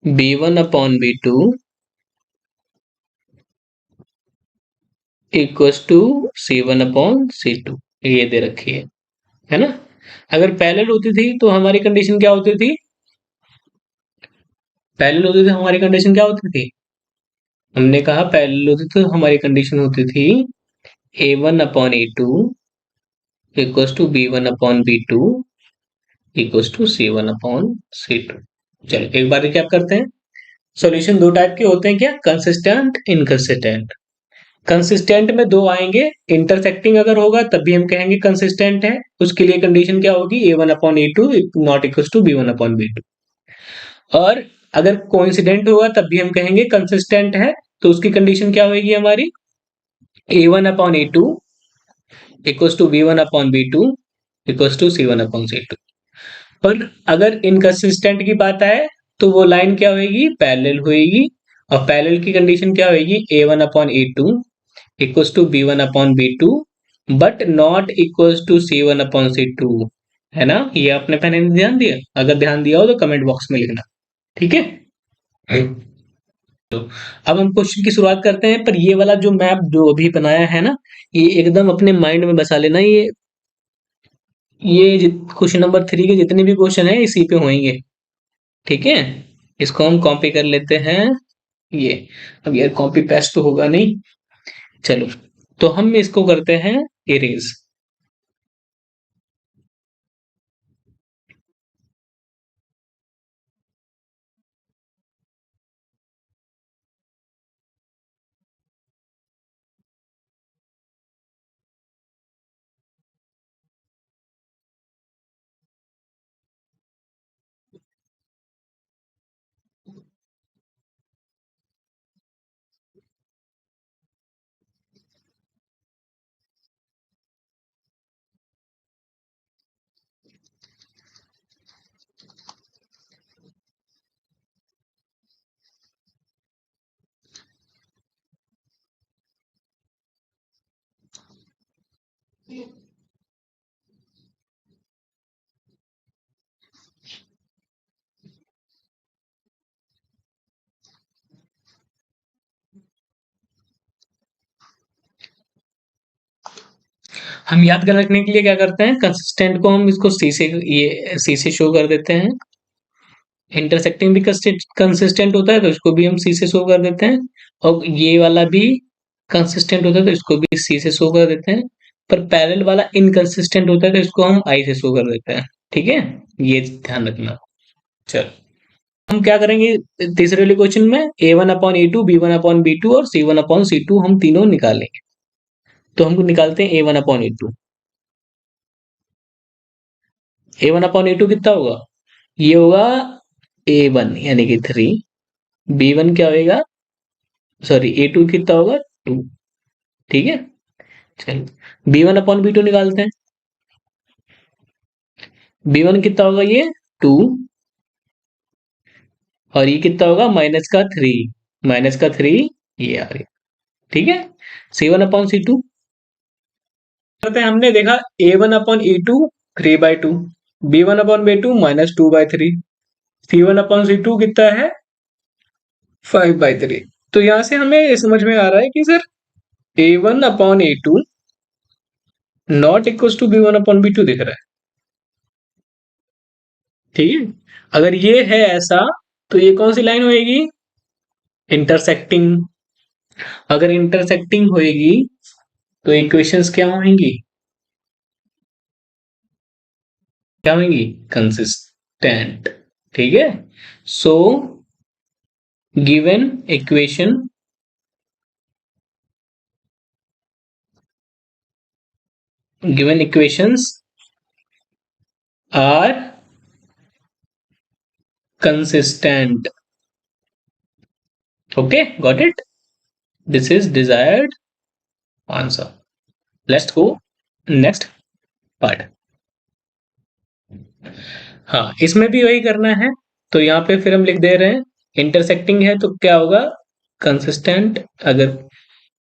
A: B1/B2 equals to C1/C2, ये दे रखी है ना। अगर पैरेलल होती थी तो हमारी कंडीशन क्या होती थी? पैरेलल होती थी हमारी कंडीशन क्या होती थी? हमने कहा पैरेलल होती तो हमारी कंडीशन होती थी A1/A2 equals to B1/B2 equals to C1/C2। चलो एक बार रिकैप करते हैं। सॉल्यूशन दो टाइप के होते हैं, क्या? Consistent, inconsistent. कंसिस्टेंट में दो आएंगे, इंटरसेक्टिंग अगर होगा तब भी हम कहेंगे कंसिस्टेंट है। उसके लिए कंडीशन क्या होगी? A1/A2 not equals to B1/B2। और अगर कोइंसिडेंट होगा तब भी हम कहेंगे कंसिस्टेंट है। तो उसकी कंडीशन क्या होगी हमारी? A1/A2 equals to B1/B2 equals to C1/C2। पर अगर इनकंसिस्टेंट की बात आए तो वो लाइन क्या होगी? पैरेलल होगी। और पैरेलल की कंडीशन क्या होगी? A1/A2 equals to B1/B2 but not equals to C1/C2, है ना। ये आपने पहले ध्यान दिया? अगर ध्यान दिया हो तो कमेंट बॉक्स में लिखना, ठीक है। तो अब हम क्वेश्चन की शुरुआत करते हैं, पर ये वाला जो मैप जो अभी बनाया है ना, ये एकदम अपने माइंड में बसा लेना। ये क्वेश्चन नंबर 3 के जितने भी क्वेश्चन है इसी पे होंगे, ठीक है। इसको हम कॉपी कर लेते हैं। ये अब यार कॉपी पेस्ट तो होगा नहीं, चलो तो हम इसको करते हैं इरेज। हम याद कर रखने के लिए क्या करते हैं, कंसिस्टेंट को हम इसको सी से, ये सी से शो कर देते हैं। इंटरसेक्टिंग भी कंसिस्टेंट होता है तो इसको भी हम सी से शो कर देते हैं। और ये वाला भी कंसिस्टेंट होता है तो इसको भी सी से शो कर देते हैं। पर पैरेलल वाला इनकंसिस्टेंट होता है तो इसको हम आई से शो कर देते हैं, ठीक है। ये ध्यान रखना। चलो हम क्या करेंगे तीसरे वाले क्वेश्चन में, A1/A2 B1/B2 और C1/C2 हम तीनों निकालेंगे। तो हमको निकालते हैं A1/A2। A1/A2 कितना होगा? ये होगा A1 यानी कि 3। B1 क्या होगा? सॉरी A2 कितना होगा? 2, ठीक है। चलो B1/B2 निकालते हैं। B1 कितना होगा? ये 2। और ये कितना होगा? -3, -3 ये आ गया, ठीक है। C1/C2 करते हैं। हमने देखा A1/A2 3/2, B1/B2 -2/3, C1/C2 कितना है? 5/3। तो यहां से हमें ये समझ में आ रहा है कि sir A1/A2 not equal to B1/B2 दिख रहा है, ठीक है। अगर ये है ऐसा तो ये कौन सी लाइन होएगी? इंटरसेक्टिंग। अगर इंटरसेक्टिंग होएगी तो इक्वेशंस क्या होंगी? क्या होंगी? कंसिस्टेंट, ठीक है। So given equation, given equations are consistent. Okay, got it? This is desired answer. Let's go next part. हाँ, इसमें भी वही करना है। तो यहाँ पे फिर हम लिख दे रहे हैं इंटरसेक्टिंग है तो क्या होगा, कंसिस्टेंट। अगर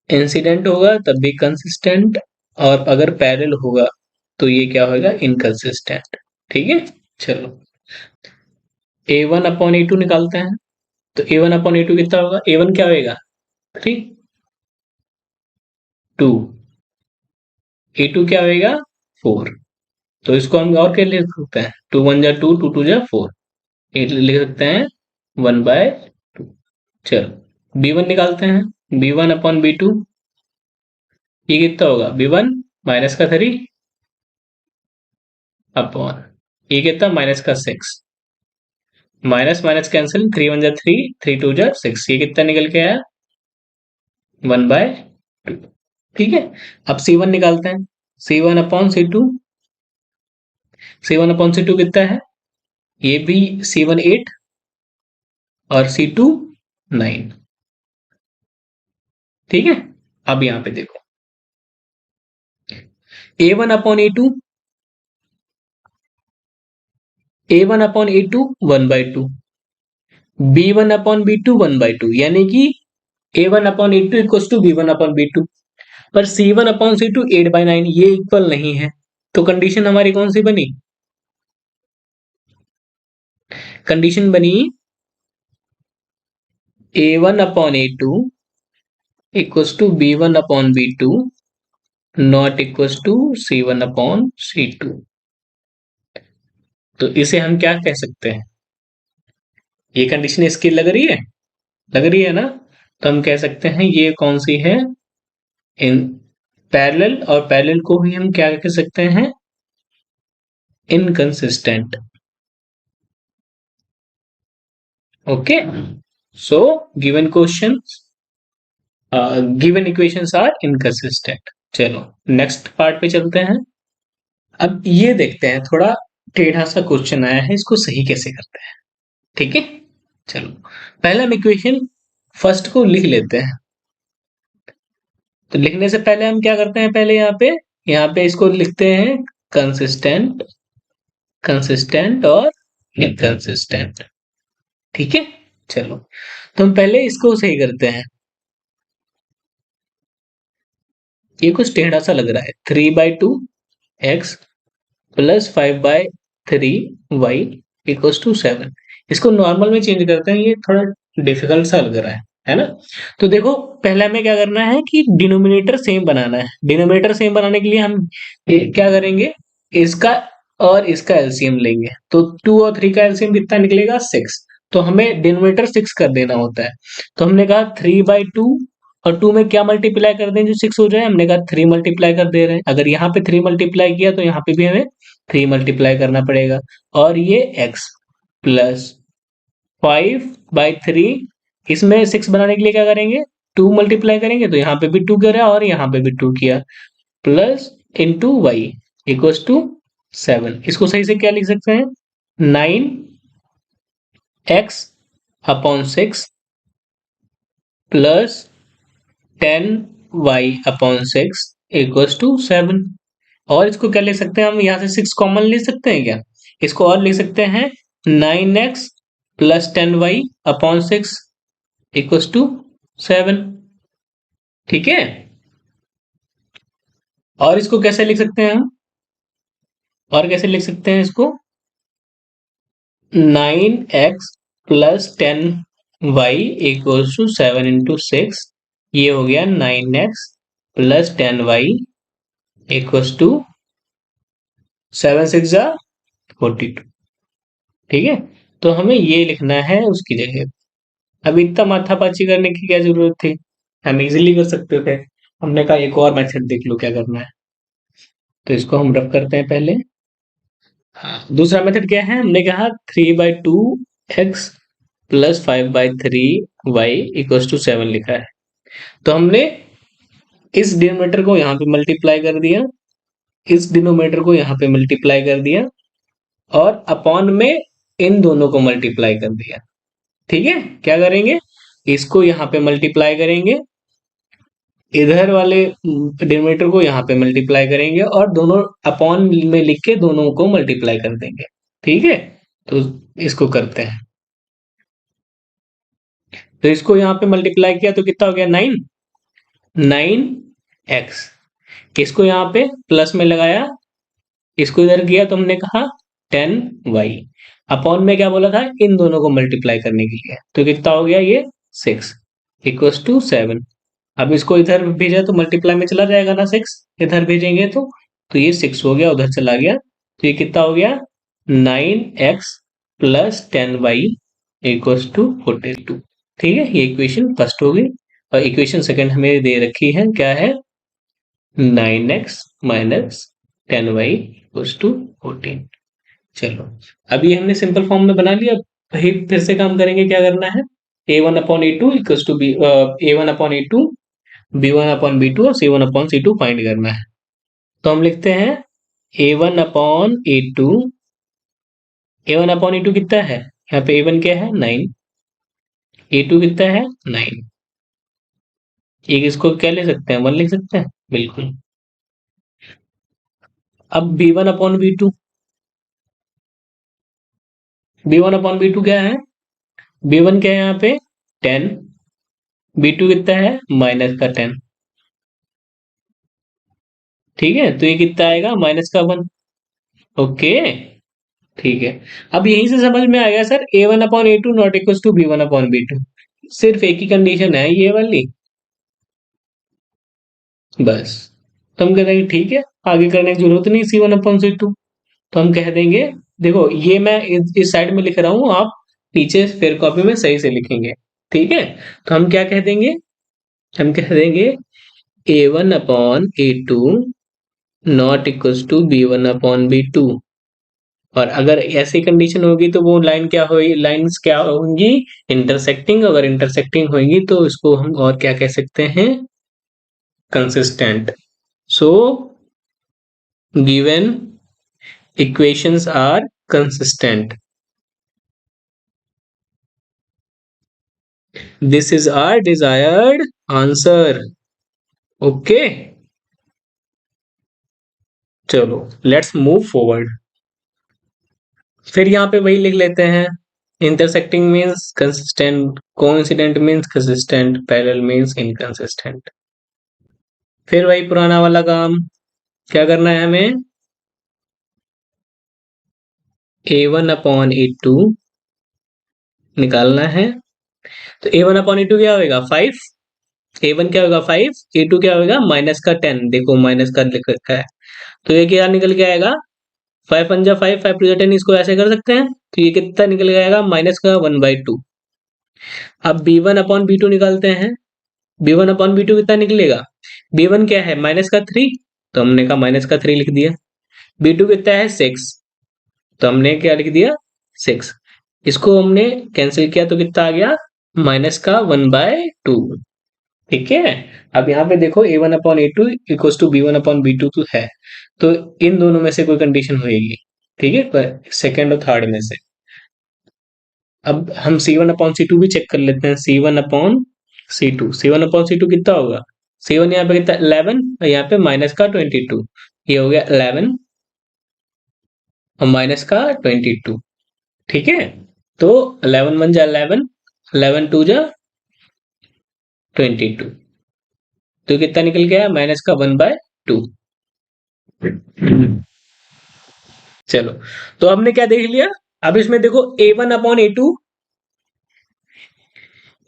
A: इंसिडेंट होगा तब भी कंसिस्टेंट, और अगर पैरेलल होगा तो ये क्या होगा, इनकंसिस्टेंट। ठीक है, चलो A1/A2 निकालते हैं। तो A1/A2 कितना होगा, A1 क्या होगा 3, 2, A2 क्या होगा 4। तो इसको हम और क्या लिख सकते हैं, 2 1 जा 2, 2 2 जा 4, ये लिख सकते हैं 1/2। चलो B1 निकालते हैं। B1/B2 ये कितना होगा, B1 माइनस का 3 अपॉन ये कितना माइनस का 6, माइनस माइनस कैंसिल, 3 1 जा 3, 3 2 जा 6, ये कितना निकल के आया 1/2। ठीक है, अब C1 निकालते हैं। C1/C2, C1/C2 कितना है, ये भी C1 8 और C2 9। ठीक है, अब यहां पे देखो A1/A2, A1/A2 1/2, B1/B2 1/2, यानी कि A1/A2 इक्वल टू B1/B2। पर C1/C2 8/9 ये इक्वल नहीं है। तो कंडीशन हमारी कौन सी बनी, कंडीशन बनी A1/A2 equal to B1/B2 not equal to C1/C2। तो इसे हम क्या कह सकते हैं, ये कंडीशन इसकी लग रही है, लग रही है ना। तो हम कह सकते हैं ये कौन सी है, इन पैरेलल, और पैरेलल को ही हम क्या कह सकते हैं, inconsistent. Okay, so given question, given equations are inconsistent. चलो नेक्स्ट पार्ट पे चलते हैं। अब ये देखते हैं, थोड़ा टेढ़ा सा क्वेश्चन आया है, इसको सही कैसे करते हैं। ठीक है, चलो पहले हम इक्वेशन फर्स्ट को लिख लेते हैं। तो लिखने से पहले हम क्या करते हैं, पहले यहाँ पे इसको लिखते हैं कंसिस्टेंट, कंसिस्टेंट और इनकंसिस्टेंट। ठीक है, चलो तो हम पहले इसको सही करते हैं। ये कुछ टेढ़ा सा लग रहा है, 3/2 x plus 5/3 y equal to 7। इसको नॉर्मल में चेंज करते हैं, ये थोड़ा डिफिकल्ट सा लग रहा है ना। तो देखो पहले हमें क्या करना है कि डिनोमिनेटर सेम बनाना है। डिनोमिनेटर सेम बनाने के लिए हम क्या करेंगे, इसका और इसका एलसीएम लेंगे। तो 2 और 3 का एलसीएम कितना निकलेगा 6। तो हमें डिनोमिनेटर 6 कर देना होता है। तो हमने कहा 3/2 और 2 में क्या मल्टीप्लाई कर दें जो 6 हो जाए, हमने कहा 3 मल्टीप्लाई कर दे रहे हैं। अगर यहाँ पे 3 मल्टीप्लाई किया तो यहाँ पे भी हमें 3 मल्टीप्लाई करना पड़ेगा। और ये x प्लस 5/3, इसमें 6 बनाने के लिए क्या करेंगे, 2 मल्टीप्लाई करेंगे। तो यहाँ पे भी 2 करा और यहाँ पे भी 2 किया, plus into Y equal to 7। इसको सही से क्या लिख सकते हैं, 9x/6 plus 10y/6 equal to 7। और इसको क्या लिख सकते हैं, हम यहाँ से 6 कॉमन ले सकते हैं क्या, इसको और लिख सकते हैं 9x plus 10y/6 equal to 7। ठीक है, और इसको कैसे लिख सकते हैं हम, और कैसे लिख सकते हैं इसको, 9x plus 10y equal to 7 into 6। ये हो गया 9x plus 10y equal to 7 6 जा 42। ठीक है, तो हमें ये लिखना है उसकी जगह। अब इतना माथापच्ची करने की क्या जरूरत थी, हम इजीली कर सकते थे। हमने कहा एक और मेथड देख लो क्या करना है। तो इसको हम रफ करते हैं पहले। हाँ, दूसरा मेथड क्या है, हमने कहा 3/2 x plus 5/3 y equal to 7 लिखा है। तो हमने इस डिनोमिनेटर को यहाँ पे मल्टीप्लाई कर दिया, इस डिनोमिनेटर को यहाँ पे मल्टीप्लाई कर दिया, और अपॉन में इन दोनों को मल्टीप्लाई कर दिया। ठीक है, क्या करेंगे, इसको यहाँ पे मल्टीप्लाई करेंगे इधर वाले डिनोमिनेटर को यहाँ पे मल्टीप्लाई करेंगे और दोनों अपॉन में लिख के दोनों को मल्टीप्लाई कर देंगे। ठीक है, तो इसको करते हैं। तो इसको यहाँ पे मल्टीप्लाई किया तो कितना हो गया, 9। 9x। इसको यहाँ पे प्लस में लगाया, इसको इधर किया तो हमने कहा 10y। अपॉन में क्या बोला था, इन दोनों को मल्टीप्लाई करने के लिए, तो कितना हो गया ये 6 इक्वल्स टू 7। अब इसको इधर भेजा तो मल्टीप्लाई में चला जाएगा ना 6, इधर भेजेंगे तो ये 6 हो गया, उधर चला गया, तो ये कितना हो गया 9x plus 10y equals to 42। ठीक है, ये इक्वेशन फर्स्ट हो गई। और इक्वेशन सेकंड हमें दे रखी है, क्या है, 9x minus 10y equals to 14। चलो, अभी हमने सिंपल फॉर्म में बना लिया। वही फिर से काम करेंगे, क्या करना है, a1/a2 equals to b, a1/a2 b1/b2 और c1/c2 फाइंड करना है। तो हम लिखते हैं a1/a2। a1/a2 कितना है, यहाँ पे a1 क्या है 9, a2 कितना है 9। एक इसको क्या ले सकते हैं, 1 लिख सकते हैं, बिल्कुल। अब b1/b2, b1/b2 क्या है, b1 क्या है यहाँ पे 10, b2 कितना है माइनस का 10। ठीक है, तो ये कितना आएगा माइनस का 1। ओके, ठीक है। अब यहीं से समझ में आ गया sir, a1/a2 not equal to b1/b2। सिर्फ एक ही कंडीशन है ये वाली, बस। तो हम कह देंगे ठीक है, आगे करने की जरूरत नहीं c1/c2। तो हम कह देंगे, देखो ये मैं इस साइड में लिख रहा हूं, आप पीछे फिर कॉपी में सही से लिखेंगे। ठीक है, तो हम क्या कह देंगे, हम कह देंगे a1/a2 not equal to b1/b2। और अगर ऐसी कंडीशन होगी तो वो लाइन क्या होगी, लाइंस क्या होंगी, इंटरसेक्टिंग। अगर इंटरसेक्टिंग होंगी तो इसको हम और क्या कह सकते हैं, consistent. So given equations are consistent. This is our desired answer. Okay, चलो लेट्स मूव फॉरवर्ड। फिर यहाँ पे वही लिख लेते हैं, intersecting means consistent, coincident means consistent, parallel means inconsistent. फिर वही पुराना वाला काम, क्या करना है हमें, a1/a2 निकालना है। तो a1/a2 क्या होगा 5, a1 क्या होगा 5, a2 क्या होगा माइनस का 10, देखो माइनस का लिख रखा है, तो ये क्या निकल के आएगा 5 × 5 5 × 10, इसको ऐसे कर सकते हैं, तो ये कितना निकल जाएगा माइनस का 1/2। अब b1/b2 निकालते हैं, b1/b2 कितना निकलेगा, b1 क्या है माइनस का 3, तो हमने कहा माइनस का 3 लिख दिया। b2 कितना है 6, तो हमने क्या लिख दिया 6। इसको हमने कैंसिल किया तो कितना आ गया माइनस का 1/2। ठीक है, अब यहाँ पे देखो a1/a2 इक्वल टू b1/b2 तो है, तो इन दोनों में से कोई कंडीशन होगी। ठीक है, पर सेकेंड और थर्ड में से। अब हम c1/c2 भी चेक कर लेते हैं, c1/c2 कितना होगा, c1 यहाँ पे कितना 11 और यहाँ पे माइनस का 22, ये हो गया 11 और माइनस का 22। ठीक है, तो 11 1 जा 11, 11 2 जा 22, तो कितना निकल गया माइनस का 1/2। चलो, तो हमने क्या देख लिया, अब इसमें देखो a1/a2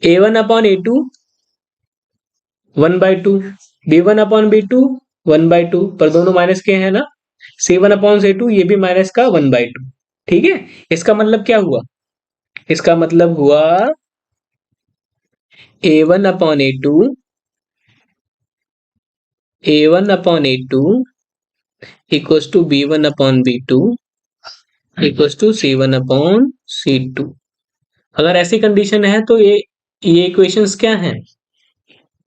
A: 1/2, b1/b2 1/2, पर दोनों माइनस के हैं ना, c1/c2 ये भी माइनस का 1/2। ठीक है, इसका मतलब क्या हुआ, इसका मतलब हुआ a1/a2 equals to b1/b2 equals to c1/c2। अगर ऐसी कंडीशन है तो ये इक्वेशंस क्या हैं,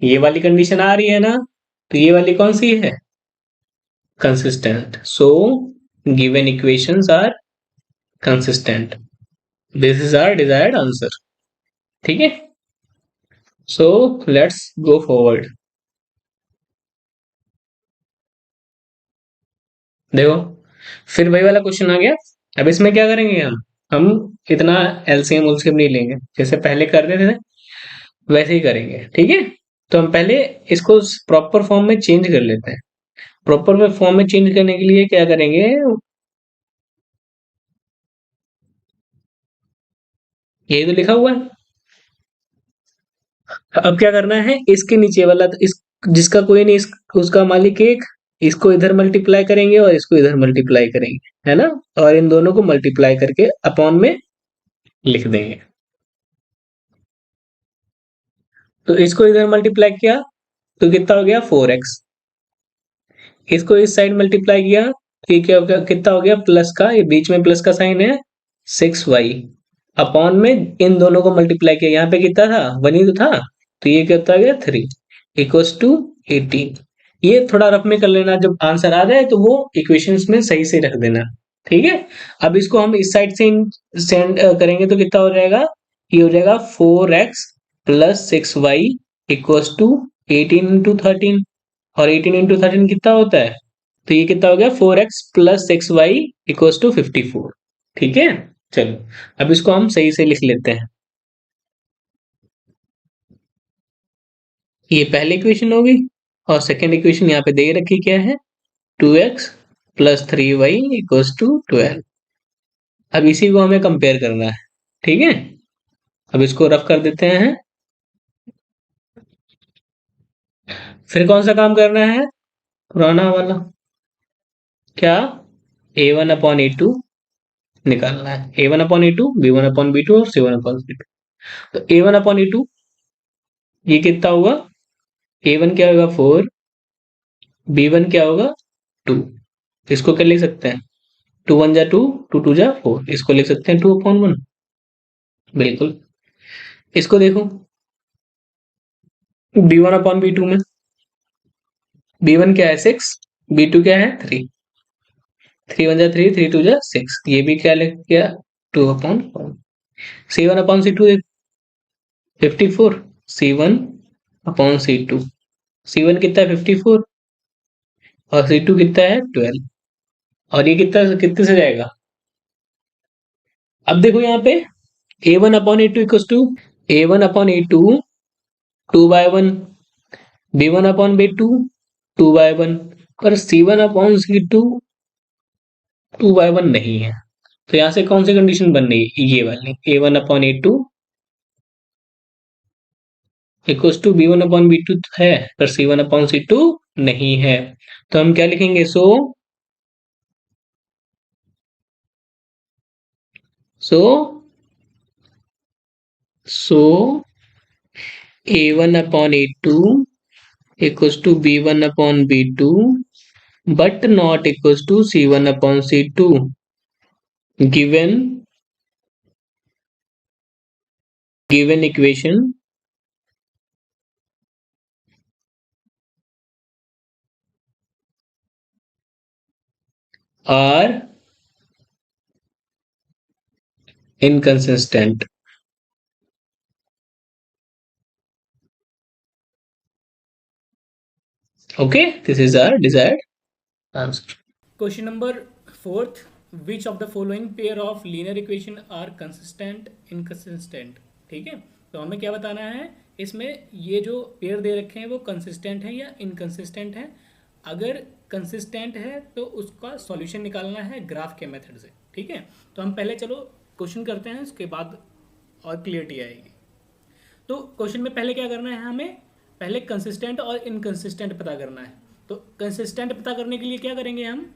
A: ये वाली कंडीशन आ रही है ना, तो ये वाली कौन सी है, consistent. So given equations are consistent, this is our desired answer. ठीक है, सो लेट्स गो फॉरवर्ड। देखो, फिर वही वाला क्वेश्चन आ गया। अब इसमें क्या करेंगे हम इतना एलसीएम उलसीएम नहीं लेंगे, जैसे पहले करते थे वैसे ही करेंगे, ठीक है। तो हम पहले इसको प्रॉपर फॉर्म में चेंज कर लेते हैं। प्रॉपर फॉर्म में चेंज करने के लिए क्या करेंगे, यही तो लिखा हुआ है। अब क्या करना है, इसके नीचे वाला इस जिसका कोई नहीं, उसका मालिक एक, इसको इधर मल्टीप्लाई करेंगे और इसको इधर मल्टीप्लाई करेंगे, है ना। और इन दोनों को मल्टीप्लाई करके अपॉन में लिख देंगे। तो इसको इधर मल्टीप्लाई किया तो कितना हो गया 4x। इसको इस साइड मल्टीप्लाई किया तो ये क्या हो गया, कितना हो गया प्लस का, ये बीच में प्लस का साइन है, 6y। अपॉन में इन दोनों को मल्टीप्लाई किया, यहाँ पे कितना था 1 ही तो था, तो ये कितना हो गया 3 इक्वल्स टू 18। ये थोड़ा रफ में कर लेना, जब आंसर आ जाए तो वो इक्वेशंस में सही से रख देना, ठीक है। अब इसको हम इस साइड से सेंड करेंगे तो कितना हो जाएगा, ये हो जाएगा 4x plus 6y equals to 18 into 13। और 18 इंटू 13 कितना होता है, तो ये कितना हो गया 4x plus 6y equals to 54, ठीक है। चलो, अब इसको हम सही से लिख लेते हैं। ये पहली इक्वेशन होगी और सेकेंड इक्वेशन यहाँ पे दे रखी क्या है, 2x plus 3y equals to 12। अब इसी को हमें कंपेयर करना है, ठीक है। अब इसको रफ कर देते हैं। फिर कौन सा काम करना है, पुराना वाला, क्या, a1/a2 निकालना है। a1/a2, b1/b2 और c1/c2। तो a1/a2 ये कितना होगा, a1 क्या होगा 4, b1 क्या होगा 2। इसको क्या लिख सकते हैं, 2 1 जा 2, 2 2 जा 4, इसको लिख सकते हैं 2/1। बिल्कुल। इसको देखो, b1/b2 में b1 क्या है 6, b2 क्या है 3, 3 1 जा 3, 3 2 जा 6, ये भी क्या लिख गया 2/4। c1/c2 54, c1/c2, c1 कितना है 54 और c2 कितना है 12। और ये कितना कितने से जाएगा, अब देखो यहाँ पे a1/a2 equals to a1/a2 2/1, b1/b2 2/1, पर c1/c2 2/1 नहीं है। तो यहाँ से कौन सी कंडीशन बन रही है, ये वाली a1/a2 इक्वल्स टू b1/b2 है, पर c1/c2 नहीं है। तो हम क्या लिखेंगे, सो सो a1/a2 equals to b1/b2 but not equals to c1/c2 given equation are inconsistent। Okay, this is our desired answer।
B: Question number fourth, which of the following pair of linear equation are consistent inconsistent. ठीक है, तो हमें क्या बताना है, इसमें ये जो पेयर दे रखे हैं वो कंसिस्टेंट है या इनकंसिस्टेंट है। अगर कंसिस्टेंट है तो उसका सॉल्यूशन निकालना है ग्राफ के मेथड से। ठीक है, तो हम पहले चलो क्वेश्चन करते हैं, उसके बाद और क्लियरिटी आएगी। तो क्वेश्चन में पहले क्या करना है, हमें पहले कंसिस्टेंट और इनकंसिस्टेंट पता करना है। तो कंसिस्टेंट पता करने के लिए क्या करेंगे, हम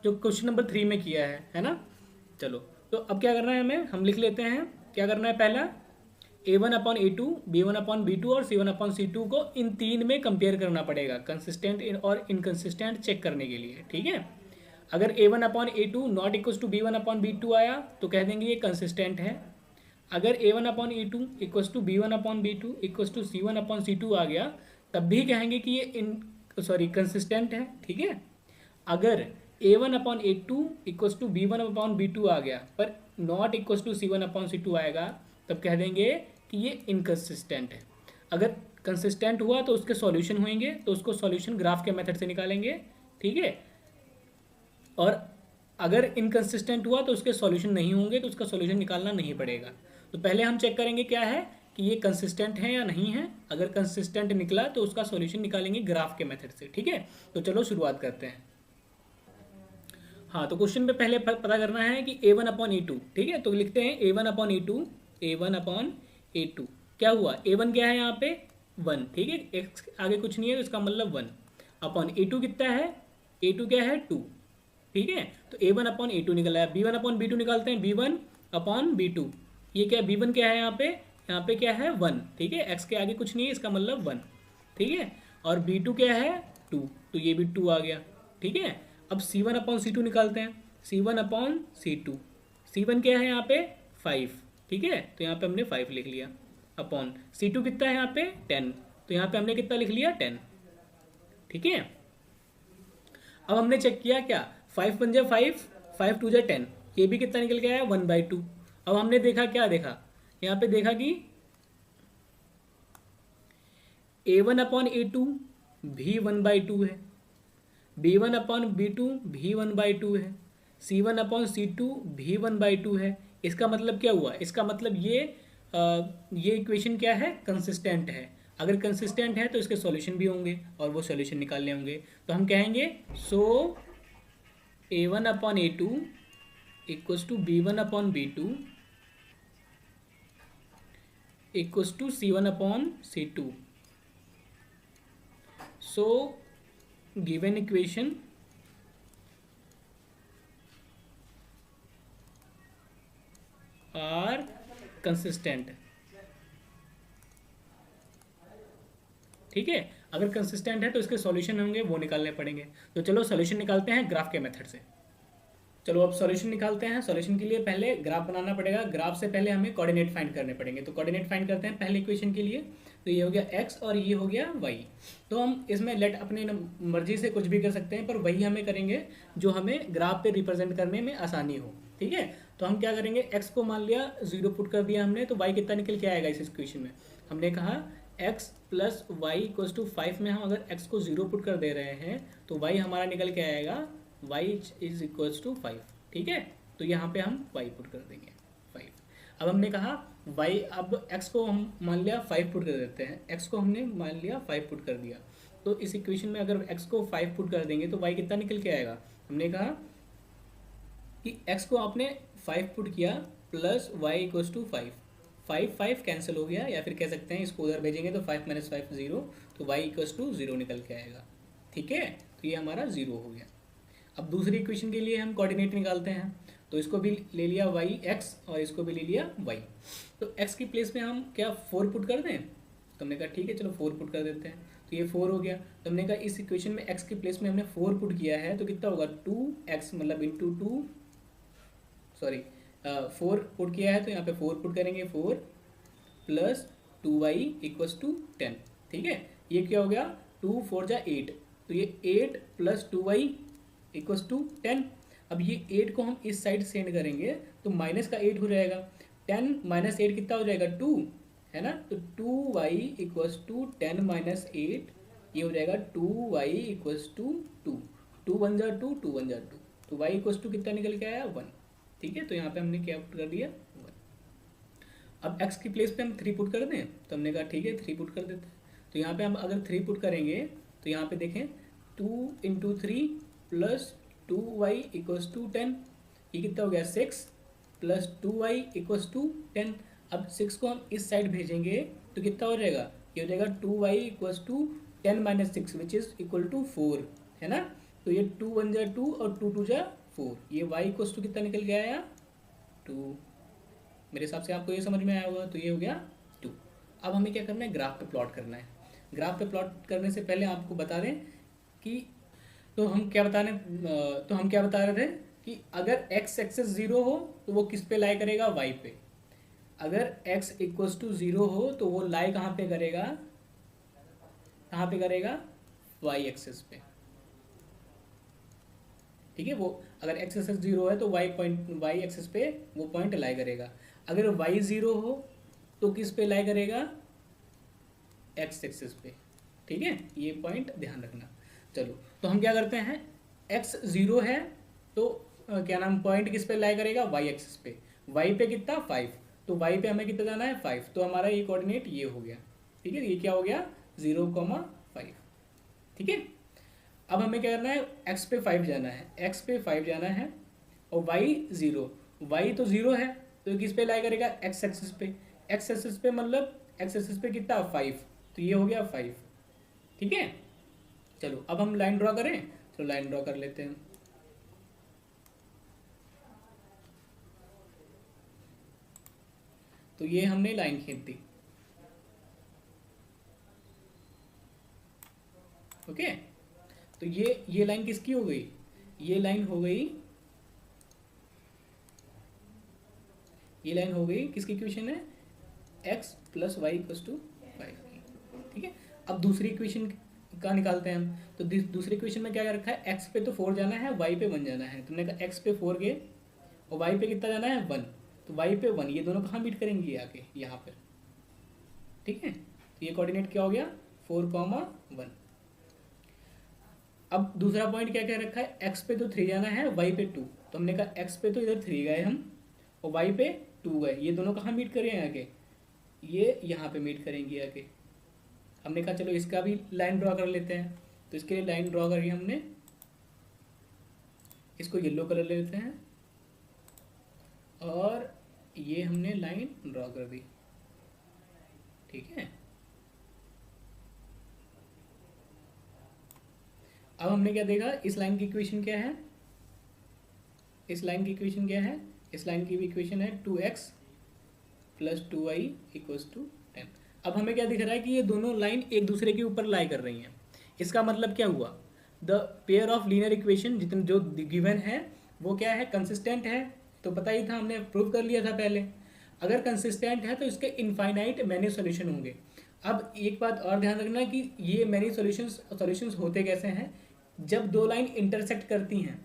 B: जो क्वेश्चन नंबर 3 में किया है ना। चलो, तो अब क्या करना है हमें, हम लिख लेते हैं क्या करना है। पहला a1/a2, b1/b2 और c1/c2 को इन तीन में कंपेयर करना पड़ेगा कंसिस्टेंट और इनकंसिस्टेंट चेक करने के लिए। ठीक है, अगर a1/a2 not equal to b1/b2 आया तो कह देंगे ये कंसिस्टेंट है। अगर a1/a2 equal to b1/b2 equal to c1/c2 आ गया तब भी कहेंगे कि ये कंसिस्टेंट है। ठीक है, अगर a1/a2 इक्वल टू b1/b2 आ गया पर नॉट इक्वल टू c1/c2 आएगा तब कह देंगे कि ये इनकंसिस्टेंट है। अगर कंसिस्टेंट हुआ तो उसके सॉल्यूशन होंगे, तो उसको सॉल्यूशन ग्राफ के मेथड से निकालेंगे, ठीक है। और अगर इनकंसिस्टेंट हुआ तो उसके सॉल्यूशन नहीं होंगे, तो उसका सॉल्यूशन निकालना नहीं पड़ेगा। तो पहले हम चेक करेंगे क्या है कि ये कंसिस्टेंट है या नहीं है। अगर कंसिस्टेंट निकला तो उसका सॉल्यूशन निकालेंगे ग्राफ के मेथड से, ठीक है। तो चलो शुरुआत करते हैं। हाँ, तो क्वेश्चन पे पहले पता करना है कि a1 अपॉन A2, ठीक है। तो लिखते हैं a1 upon A2, a1 upon A2 क्या हुआ, a1 क्या है यहाँ पे 1, ठीक है, x आगे कुछ नहीं है तो इसका मतलब 1 अपॉन A2 कितना है, A2 क्या है 2, ठीक है। तो a1 अपॉन A2 निकला है। b1 अपॉन B2 निकालते हैं, b1 अपॉन B2, ये क्या है b1 क्या है यहाँ पे क्या है 1, ठीक है, x के आगे कुछ नहीं है इसका मतलब 1, ठीक है। और B2 क्या है 2, तो ये भी 2 आ गया, ठीक है। अब C1 अपॉन C2 निकालते हैं, C1 अपॉन C2, C1 क्या है यहाँ पे 5, ठीक है, तो यहाँ पे हमने 5 लिख लिया, अपॉन C2 कितना है यहाँ पे 10, तो यहाँ पे हमने कितना लिख लिया 10, ठीक है। अब हमने चेक किया क्या, 5 बन जाए 5, 5 2 जाए 10, ये भी कितना निकल के आया 1/2। अब हमने देखा क्या देखा, यहाँ पे देखा कि a1 अपॉन A2 भी 1/2 है, b1 अपॉन B2 भी 1/2 है, c1 अपॉन C2 भी 1/2 है। इसका मतलब क्या हुआ, इसका मतलब ये इक्वेशन क्या है, कंसिस्टेंट है। अगर कंसिस्टेंट है तो इसके सॉल्यूशन भी होंगे और वो सॉल्यूशन निकालने होंगे। तो हम कहेंगे so a1 upon A2 equals to b1 upon B2 equals to c1 upon C2। So given equation are consistent, ठीक है। अगर कंसिस्टेंट है तो इसके सॉल्यूशन होंगे, वो निकालने पड़ेंगे। तो चलो सॉल्यूशन निकालते हैं ग्राफ के मेथड से। चलो अब सॉल्यूशन निकालते हैं। सॉल्यूशन के लिए पहले ग्राफ बनाना पड़ेगा, ग्राफ से पहले हमें कोऑर्डिनेट फाइंड करने पड़ेंगे। तो कोऑर्डिनेट फाइंड करते हैं पहले इक्वेशन के लिए। तो ये हो गया x और ये हो गया y। तो हम इसमें लेट अपनी मर्जी से कुछ भी कर सकते हैं, पर वही हमें करेंगे जो हमें ग्राफ पे रिप्रेजेंट करने में आसानी हो, ठीक है। तो हम क्या करेंगे, x को मान लिया 0 पुट कर दिया हमने, तो y कितना निकल के आएगा इस इक्वेशन में। हमने कहा x plus Y equals to 5 में हम अगर x को 0 पुट कर दे रहे हैं तो y हमारा निकल के आएगा y इज इक्वल्स टू 5, ठीक है। तो यहाँ पे हम y पुट कर देंगे 5। अब हमने कहा y, अब x को हम मान लिया 5 पुट कर देते हैं, x को हमने मान लिया 5 पुट कर दिया। तो इस इक्वेशन में अगर x को 5 पुट कर देंगे तो y कितना निकल के आएगा। हमने कहा कि x को आपने 5 पुट किया plus y equals to 5, 5 cancel हो गया, या फिर कह सकते हैं इसको उधर भेजेंगे तो 5 - 5 0, तो y इक्वल्स टू 0 निकल के आएगा, ठीक है। तो ये हमारा 0 हो गया। अब दूसरी इक्वेशन के लिए हम कोऑर्डिनेट निकालते हैं। तो इसको भी ले लिया y x और इसको भी ले लिया y। तो x की प्लेस में हम क्या 4 पुट कर दें, तो हमने कहा ठीक है चलो 4 पुट कर देते हैं। तो ये 4 हो गया। तो हमने कहा इस इक्वेशन में x की प्लेस में हमने 4 पुट किया है तो कितना होगा 2x, मतलब इंटू 2, सॉरी 4 पुट किया है तो यहाँ पे 4 पुट करेंगे, 4 प्लस 2y इक्वल्स टू 10, ठीक है। ये क्या हो गया 2 4 जा 8, तो ये 8 प्लस 2y इक्वल्स टू 10। अब ये 8 को हम इस साइड सेंड करेंगे तो माइनस का 8 हो जाएगा, 10 माइनस 8 कितना हो जाएगा 2, है ना। तो 2y इक्वल्स टू 10 माइनस 8, ये हो जाएगा 2y इक्वल्स टू 2, 2 1 जा 2, 2 1 जा 2, तो y इक्वल्स टू कितना निकल के आया 1, ठीक है। तो यहाँ पे हमने क्या पुट कर दिया 1। अब x की प्लेस पे हम 3 पुट कर दें, तो हमने कहा ठीक है 3 पुट कर देते हैं। तो यहाँ पे हम अगर 3 पुट करेंगे तो यहाँ पे देखें 2 into 3 plus 2y equals to 10, ये कितना हो गया 6 प्लस 2y इक्वल्स टू 10। अब 6 को हम इस साइड भेजेंगे तो कितना हो जाएगा, ये हो जाएगा 2y equals to 10 minus 6 which is equal to 4, है ना। तो ये 2 1 जा 2 और 2 2 जा 4, ये y इक्वल्स टू कितना निकल के आया 2। मेरे हिसाब से आपको ये समझ में आया होगा। तो ये हो गया 2। अब हमें क्या करना है, ग्राफ पे प्लॉट करना है। ग्राफ पे प्लॉट करने से पहले आपको बता दें कि तो हम क्या बता रहे थे कि अगर x एक्सेस 0 हो तो वो किस पे लाई करेगा, y पे। अगर x इक्वल्स टू 0 हो तो वो लाई कहाँ पे करेगा, y एक्सेस पे, ठीक है। वो अगर x एक्सेस 0 है तो y एक्सेस पे वो पॉइंट लाई करेगा। अगर y 0 हो तो किस पे लाई करेगा, एक्स एक्सिस पे। ठीक है, ये पॉइंट ध्यान रखना। चलो, तो हम क्या करते हैं, एक्स 0 है तो क्या नाम पॉइंट किस पे लाई करेगा, वाई एक्सिस पे। वाई पे कितना 5, तो वाई पे हमें कितना जाना है 5, तो हमारा ये कोऑर्डिनेट ये हो गया। ठीक है, ये क्या हो गया 0,5। ठीक है, अब हमें क्या करना है, एक्स पे 5 जाना है, एक्स पे 5 जाना है, और वाई 0, वाई तो 0 है तो किस पे लाई करेगा, एक्स एक्सिस पे। एक्स एक्सिस पे मतलब एक्स एक्सिस पे कितना 5, तो ये हो गया 5। ठीक है, चलो अब हम लाइन ड्रॉ करें, तो लाइन ड्रॉ कर लेते हैं। तो ये हमने लाइन खींच दी। ओके, तो ये लाइन किसकी हो गई, ये लाइन हो गई, ये लाइन हो गई किसकी इक्वेशन है, x plus Y equals to 5। ठीक है, अब दूसरी इक्वेशन का निकालते हैं हम। तो दूसरी इक्वेशन में क्या रखा है, x पे तो 4 जाना है, y पे 1 जाना है। तुमने कहा x पे 4 गए और y पे कितना जाना है 1, तो y पे 1, ये दोनों कहाँ मीट करेंगे, आके यहाँ पर। ठीक है, तो ये कोऑर्डिनेट क्या हो गया 4,1। अब दूसरा पॉइंट क्या क्या रखा है, x पे तो 3 जाना है, y पे 2, तो हमने कहा x पे तो इधर 3 गए हम और y पे 2 गए, ये दोनों कहाँ मीट करेंगे आके, ये यहाँ पे मीट करेंगे आके। हमने कहा चलो इसका भी लाइन ड्रॉ कर लेते हैं, तो इसके लिए लाइन ड्रॉ करी हमने, इसको येलो कलर ले लेते हैं और ये हमने लाइन ड्रॉ कर दी। ठीक है, अब हमने क्या देखा, इस लाइन की इक्वेशन क्या है, इस लाइन की इक्वेशन क्या है, इस लाइन की भी इक्वेशन है 2x plus 2y equals to 10। अब हमें क्या दिख रहा है कि ये दोनों लाइन एक दूसरे के ऊपर लाई कर रही हैं। इसका मतलब क्या हुआ, the pair of linear equation जितने जो गिवन है वो क्या है, कंसिस्टेंट है। तो पता ही था, हमने प्रूव कर लिया था पहले। अगर कंसिस्टेंट है तो इसके इनफाइनाइट मैनी सॉल्यूशन होंगे। अब एक बात और ध्यान रखना कि ये मैनी सॉल्यूशंस होते कैसे हैं, जब दो लाइन इंटरसेक्ट करती हैं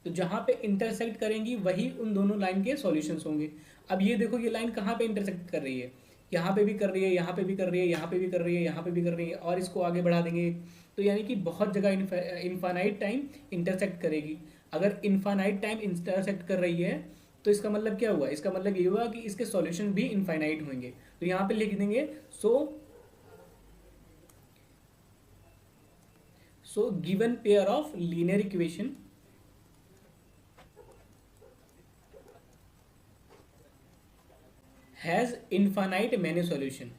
B: तो जहाँ पे इंटरसेक्ट करेंगी वही उन दोनों लाइन के सॉल्यूशंस होंगे। अब ये देखो, ये लाइन कहाँ पे इंटरसेक्ट कर रही है, यहाँ पे भी कर रही है, यहाँ पे भी कर रही है, यहाँ पे भी कर रही है, यहाँ पे भी कर रही है, और इसको आगे बढ़ा देंगे तो यानी कि बहुत जगह इनफाइनाइट टाइम इंटरसेक्ट करेगी। अगर इनफाइनाइट टाइम इंटरसेक्ट कर रही है तो इसका मतलब क्या हुआ, इसका मतलब ये हुआ कि इसके सॉल्यूशन भी इनफाइनाइट होंगे। तो यहाँ पे लिख देंगे so given pair of linear equation has infinite many solution.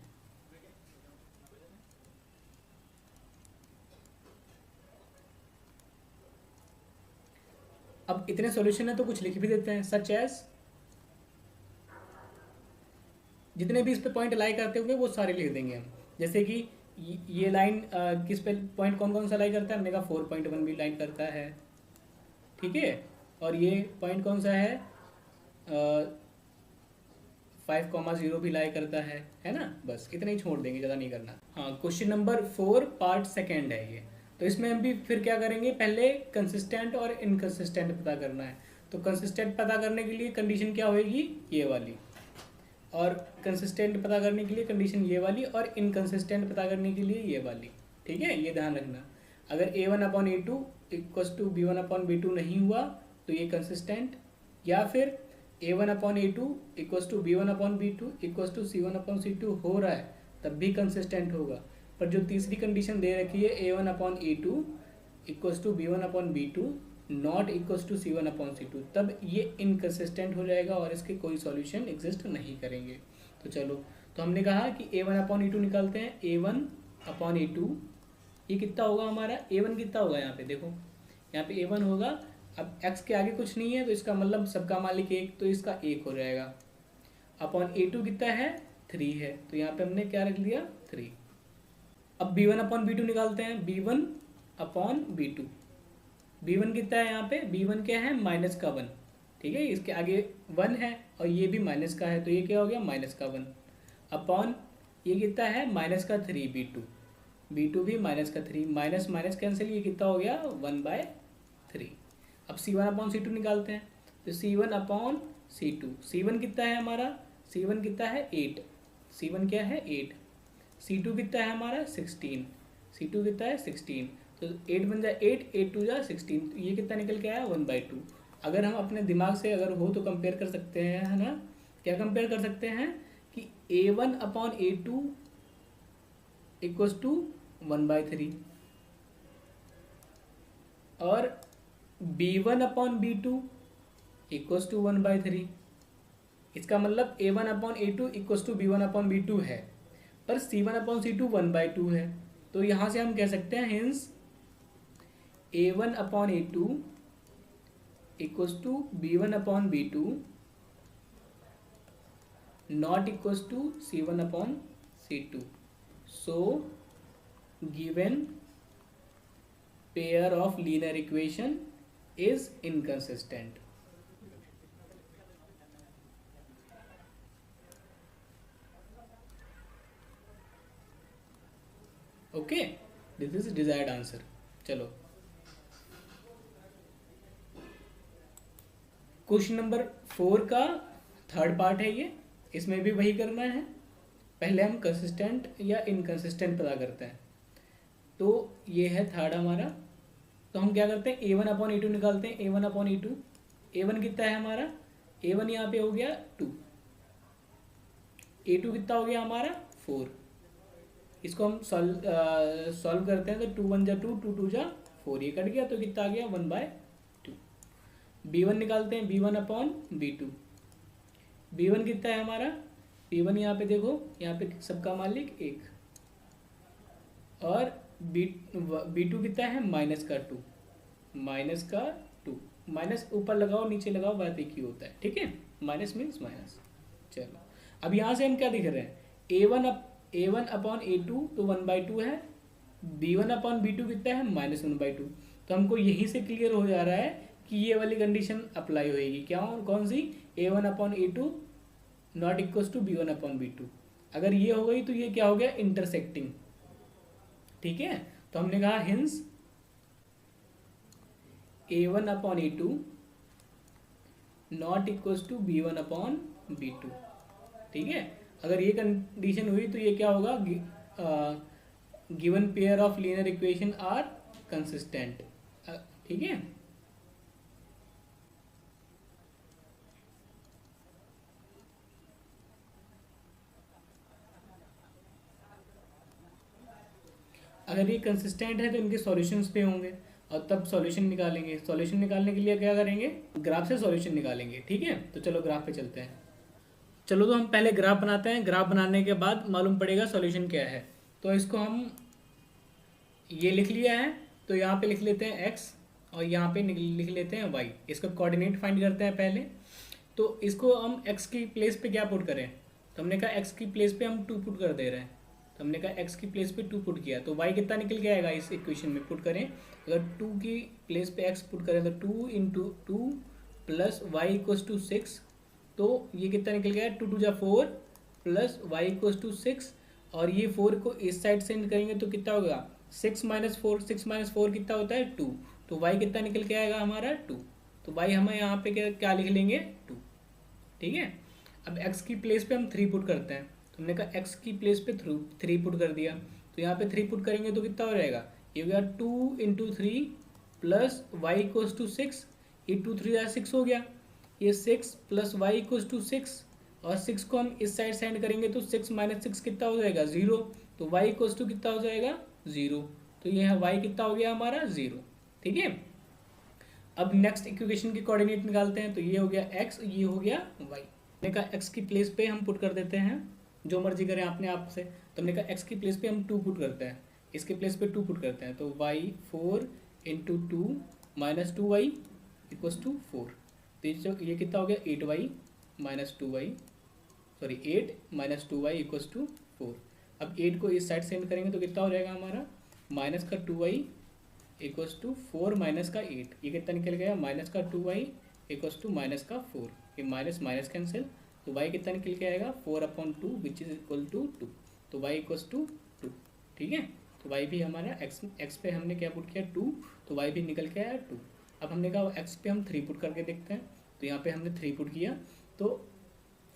B: अब इतने सॉल्यूशन है तो कुछ लिख भी देते हैं, सच एज, जितने भी इस पे पॉइंट लाई करते होंगे वो सारे लिख देंगे हम। जैसे कि ये लाइन किस पे पॉइंट कौन कौन सा लाई करता है, हमने कहा 4.1 भी लाइन करता है। ठीक है, और ये पॉइंट कौन सा है, 5,0 भी लाई करता है ना। बस इतना ही छोड़ देंगे, ज़्यादा नहीं करना। हाँ, क्वेश्चन नंबर 4 पार्ट सेकेंड है ये। तो इसमें हम भी फिर क्या करेंगे, पहले कंसिस्टेंट और इनकंसिस्टेंट पता करना है। तो कंसिस्टेंट पता करने के लिए कंडीशन क्या होगी, ये वाली, और कंसिस्टेंट पता करने के लिए कंडीशन ये वाली, और इनकंसिस्टेंट पता करने के लिए ये वाली। ठीक है, ये ध्यान रखना। अगर A1/A2 इक्वल्स टू B1/B2 नहीं हुआ तो ये कंसिस्टेंट, या फिर A1/A2 equals to B1/B2 equals to C1/C2 हो रहा है तब भी कंसिस्टेंट होगा। पर जो तीसरी कंडीशन दे रखी है A1/A2 equals to B1/B2 not equals to C1/C2, तब ये इनकंसिस्टेंट हो जाएगा और इसके कोई सॉल्यूशन एग्जिस्ट नहीं करेंगे। तो चलो, तो हमने कहा कि A1/A2 निकालते हैं। A1/A2 ये कितना होगा हमारा, A1 कितना होगा, यहाँ पे देखो, यहाँ पे A1 होगा। अब x के आगे कुछ नहीं है तो इसका मतलब सबका मालिक 1, तो इसका 1 हो जाएगा। अपॉन A2 कितना है, 3 है, तो यहाँ पे हमने क्या रख लिया, 3। अब B1/B2 निकालते हैं। B1/B2, B1 कितना है यहाँ पे, B1 क्या है, -1। ठीक है, इसके आगे 1 है और ये भी माइनस का है, तो ये क्या हो गया, -1 अपॉन ये कितना है, -3 B2 भी -3, माइनस माइनस कैंसिल, ये कितना हो गया, 1/3। अब C1/C2 निकालते हैं। तो C1/C2, C1 कितना है हमारा, C1 कितना है 8, C1 क्या है 8, C2 कितना है हमारा 16, C2 कितना है 16, तो 8 बन जाए 8, 8 2 जा 16, तो ये कितना निकल के आया 1/2। अगर हम अपने दिमाग से अगर हो तो कंपेयर कर सकते हैं, है ना। क्या कंपेयर कर सकते हैं कि A1/A2 इक्वल्स टू 1/3 और B1/B2 इक्वल्स टू 1/3। इसका मतलब A1/A2 इक्वल्स टू B1/B2 है, पर C1/C2 1/2 है। तो यहाँ से हम कह सकते हैं hence A1/A2 equals to B1/B2 not equals to C1/C2. So given pair of linear equation is inconsistent. Okay, this is desired answer. चलो क्वेश्चन नंबर 4 का थर्ड पार्ट है ये, इसमें भी वही करना है। पहले हम कंसिस्टेंट या इनकंसिस्टेंट पता करते हैं। तो ये है थर्ड हमारा। तो हम क्या करते हैं A1/A2 निकालते हैं। A1/A2, A1 कितना है हमारा, A1 यहाँ पे हो गया 2, A2 कितना हो गया हमारा 4। इसको हम सॉल्व करते हैं तो 2 1 जा 2, 2 2 जा 4, ये कट गया तो कितना आ गया 1/2। B1 निकालते हैं B1/B2, B1 कितना है हमारा, B1 यहाँ पे देखो, यहाँ पे सबका मालिक 1, और B2 कितना है -2, -2, माइनस ऊपर लगाओ नीचे लगाओ बात एक ही होता है, ठीक है, माइनस मीन्स माइनस। चलो अब यहाँ से हम क्या दिख रहे हैं, A1/A2 तो 1/2 है, B1/B2 कितना है -1/2। तो हमको यहीं से क्लियर हो जा रहा है कि ये वाली कंडीशन अप्लाई होएगी, क्या कौन सी, A1/A2 not equals to B1/B2। अगर ये हो गई तो ये क्या हो गया इंटरसेक्टिंग, ठीक है। तो हमने कहा hints A1/A2 not equals to B1/B2, ठीक है। अगर ये कंडीशन हुई तो ये क्या होगा, given pair of linear equation are consistent, ठीक है। अगर ये कंसिस्टेंट है तो इनके सॉल्यूशंस पे होंगे और तब सॉल्यूशन निकालेंगे। सॉल्यूशन निकालने के लिए क्या करेंगे, ग्राफ से सॉल्यूशन निकालेंगे, ठीक है। तो चलो ग्राफ पे चलते हैं। चलो तो हम पहले ग्राफ बनाते हैं, ग्राफ बनाने के बाद मालूम पड़ेगा सॉल्यूशन क्या है। तो इसको हम ये लिख लिया है, तो यहाँ पे लिख लेते हैं x और यहाँ पे लिख लेते हैं y। इसका कोऑर्डिनेट फाइंड करते हैं पहले। तो इसको हम x की प्लेस पे क्या पुट करें, तो हमने कहा x की प्लेस पे हम 2 पुट कर दे रहे हैं। तो हमने कहा x की प्लेस पे 2 पुट किया तो y कितना निकल के आएगा इस इक्वेशन में पुट करें। अगर 2 की प्लेस पे x पुट करें तो 2 × 2 प्लस y इक्वल्स टू 6, तो ये कितना निकल गया 2 2 जा 4 प्लस y इक्वल्स टू 6, और ये 4 को इस साइड सेंड करेंगे तो कितना होगा 6 - 4, 6 - 4 कितना होता है 2, तो y कितना निकल के आएगा हमारा 2। तो y हमें यहाँ पे क्या लिख लेंगे 2, ठीक है। अब x की प्लेस पे हम 3 पुट करते हैं। तो हमने कहा x की प्लेस पे 3 पुट कर दिया, तो यहाँ पे 3 पुट करेंगे तो कितना हो जाएगा, ये हो गया 2 × 3 प्लस y इक्वल्स टू 6, ये 2 3 या 6 हो गया, ये 6 प्लस y इक्वल्स टू 6, और 6 को हम इस साइड सेंड करेंगे तो 6 - 6 कितना हो जाएगा 0, तो y इक्वल्स टू कितना हो जाएगा 0। तो ये है y कितना हो गया हमारा 0, ठीक है। अब नेक्स्ट इक्वेशन के कोऑर्डिनेट निकालते हैं। तो ये हो गया x, ये हो गया y। हमने कहा x की प्लेस पे हम पुट कर देते हैं, जो मर्जी करें अपने आप से। तो हमने कहा x की प्लेस पे हम 2 पुट करते हैं, इसके प्लेस पे 2 पुट करते हैं, तो y 4 × 2 - 2y इक्वल्स टू 4। तो ये कितना हो गया 8y - 2y, sorry 8 - 2y equals to 4। अब 8 को इस साइड सेंड करेंगे तो कितना हो जाएगा हमारा माइनस का 2y इक्वल्स टू 4 माइनस का 8, ये कितना निकल गया माइनस का 2y इक्वल्स टू माइनस का 4, ये माइनस माइनस कैंसिल, तो y कितना निकल के आएगा 4/2 विच इज इक्वल टू 2, तो y इक्वल्स टू 2, ठीक है। तो y भी हमारा x पे हमने क्या पुट किया 2, तो y भी निकल के आया 2। अब हमने कहा x पे हम 3 पुट करके देखते हैं। तो यहाँ पे हमने 3 पुट किया, तो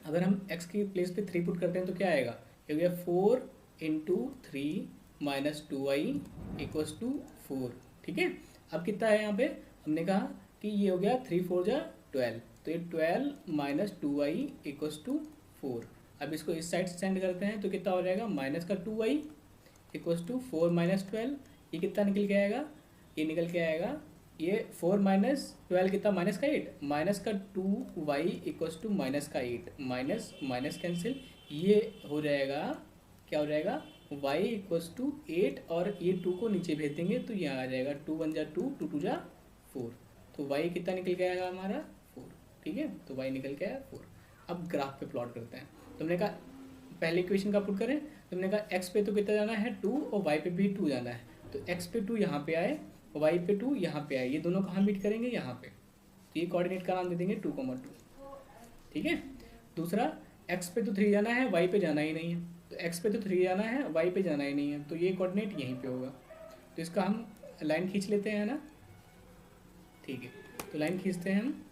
B: अगर हम x की प्लेस पे 3 पुट करते हैं तो क्या आएगा, ये हो गया 4 इंटू 3 - 2i = 4। ठीक है, अब कितना है यहाँ पे, हमने कहा कि ये हो गया 3 4 जा 12, तो ये 12 - 2i = 4। अब इसको इस साइड से सेंड करते हैं तो कितना हो जाएगा, -2i = 4 - 12, ये कितना निकल के आएगा, ये निकल के आएगा, ये 4 - 12 कितना, -8, -2y = -8, माइनस माइनस कैंसिल, ये हो जाएगा, क्या हो जाएगा, y = 8, और ये 2 को नीचे भेज देंगे तो यहाँ आ जाएगा 2 1 जा 2, 2 2 जा 4, तो y कितना निकल के आएगा हमारा 4। ठीक है, तो y निकल के आया 4। अब ग्राफ पे प्लॉट करते हैं, तुमने कहा पहले इक्वेशन का पुट करें, तुमने कहा x पे तो कितना जाना है 2, और y पे भी 2 जाना है, तो x पे 2 यहाँ पे आए, y पे 2 यहाँ पे आए, ये दोनों कहाँ मीट करेंगे, यहाँ पे, तो ये कोऑर्डिनेट का नाम दे देंगे 2, 2। ठीक है, दूसरा x पे तो 3 जाना है, y पे जाना ही नहीं है, तो x पे तो 3 जाना है, y पे जाना ही नहीं है, तो ये कोऑर्डिनेट यहीं पे होगा, तो इसका हम लाइन खींच लेते हैं ना। ठीक है, तो लाइन खींचते हैं हम,